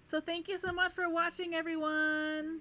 [SPEAKER 1] So thank you so much for watching, everyone.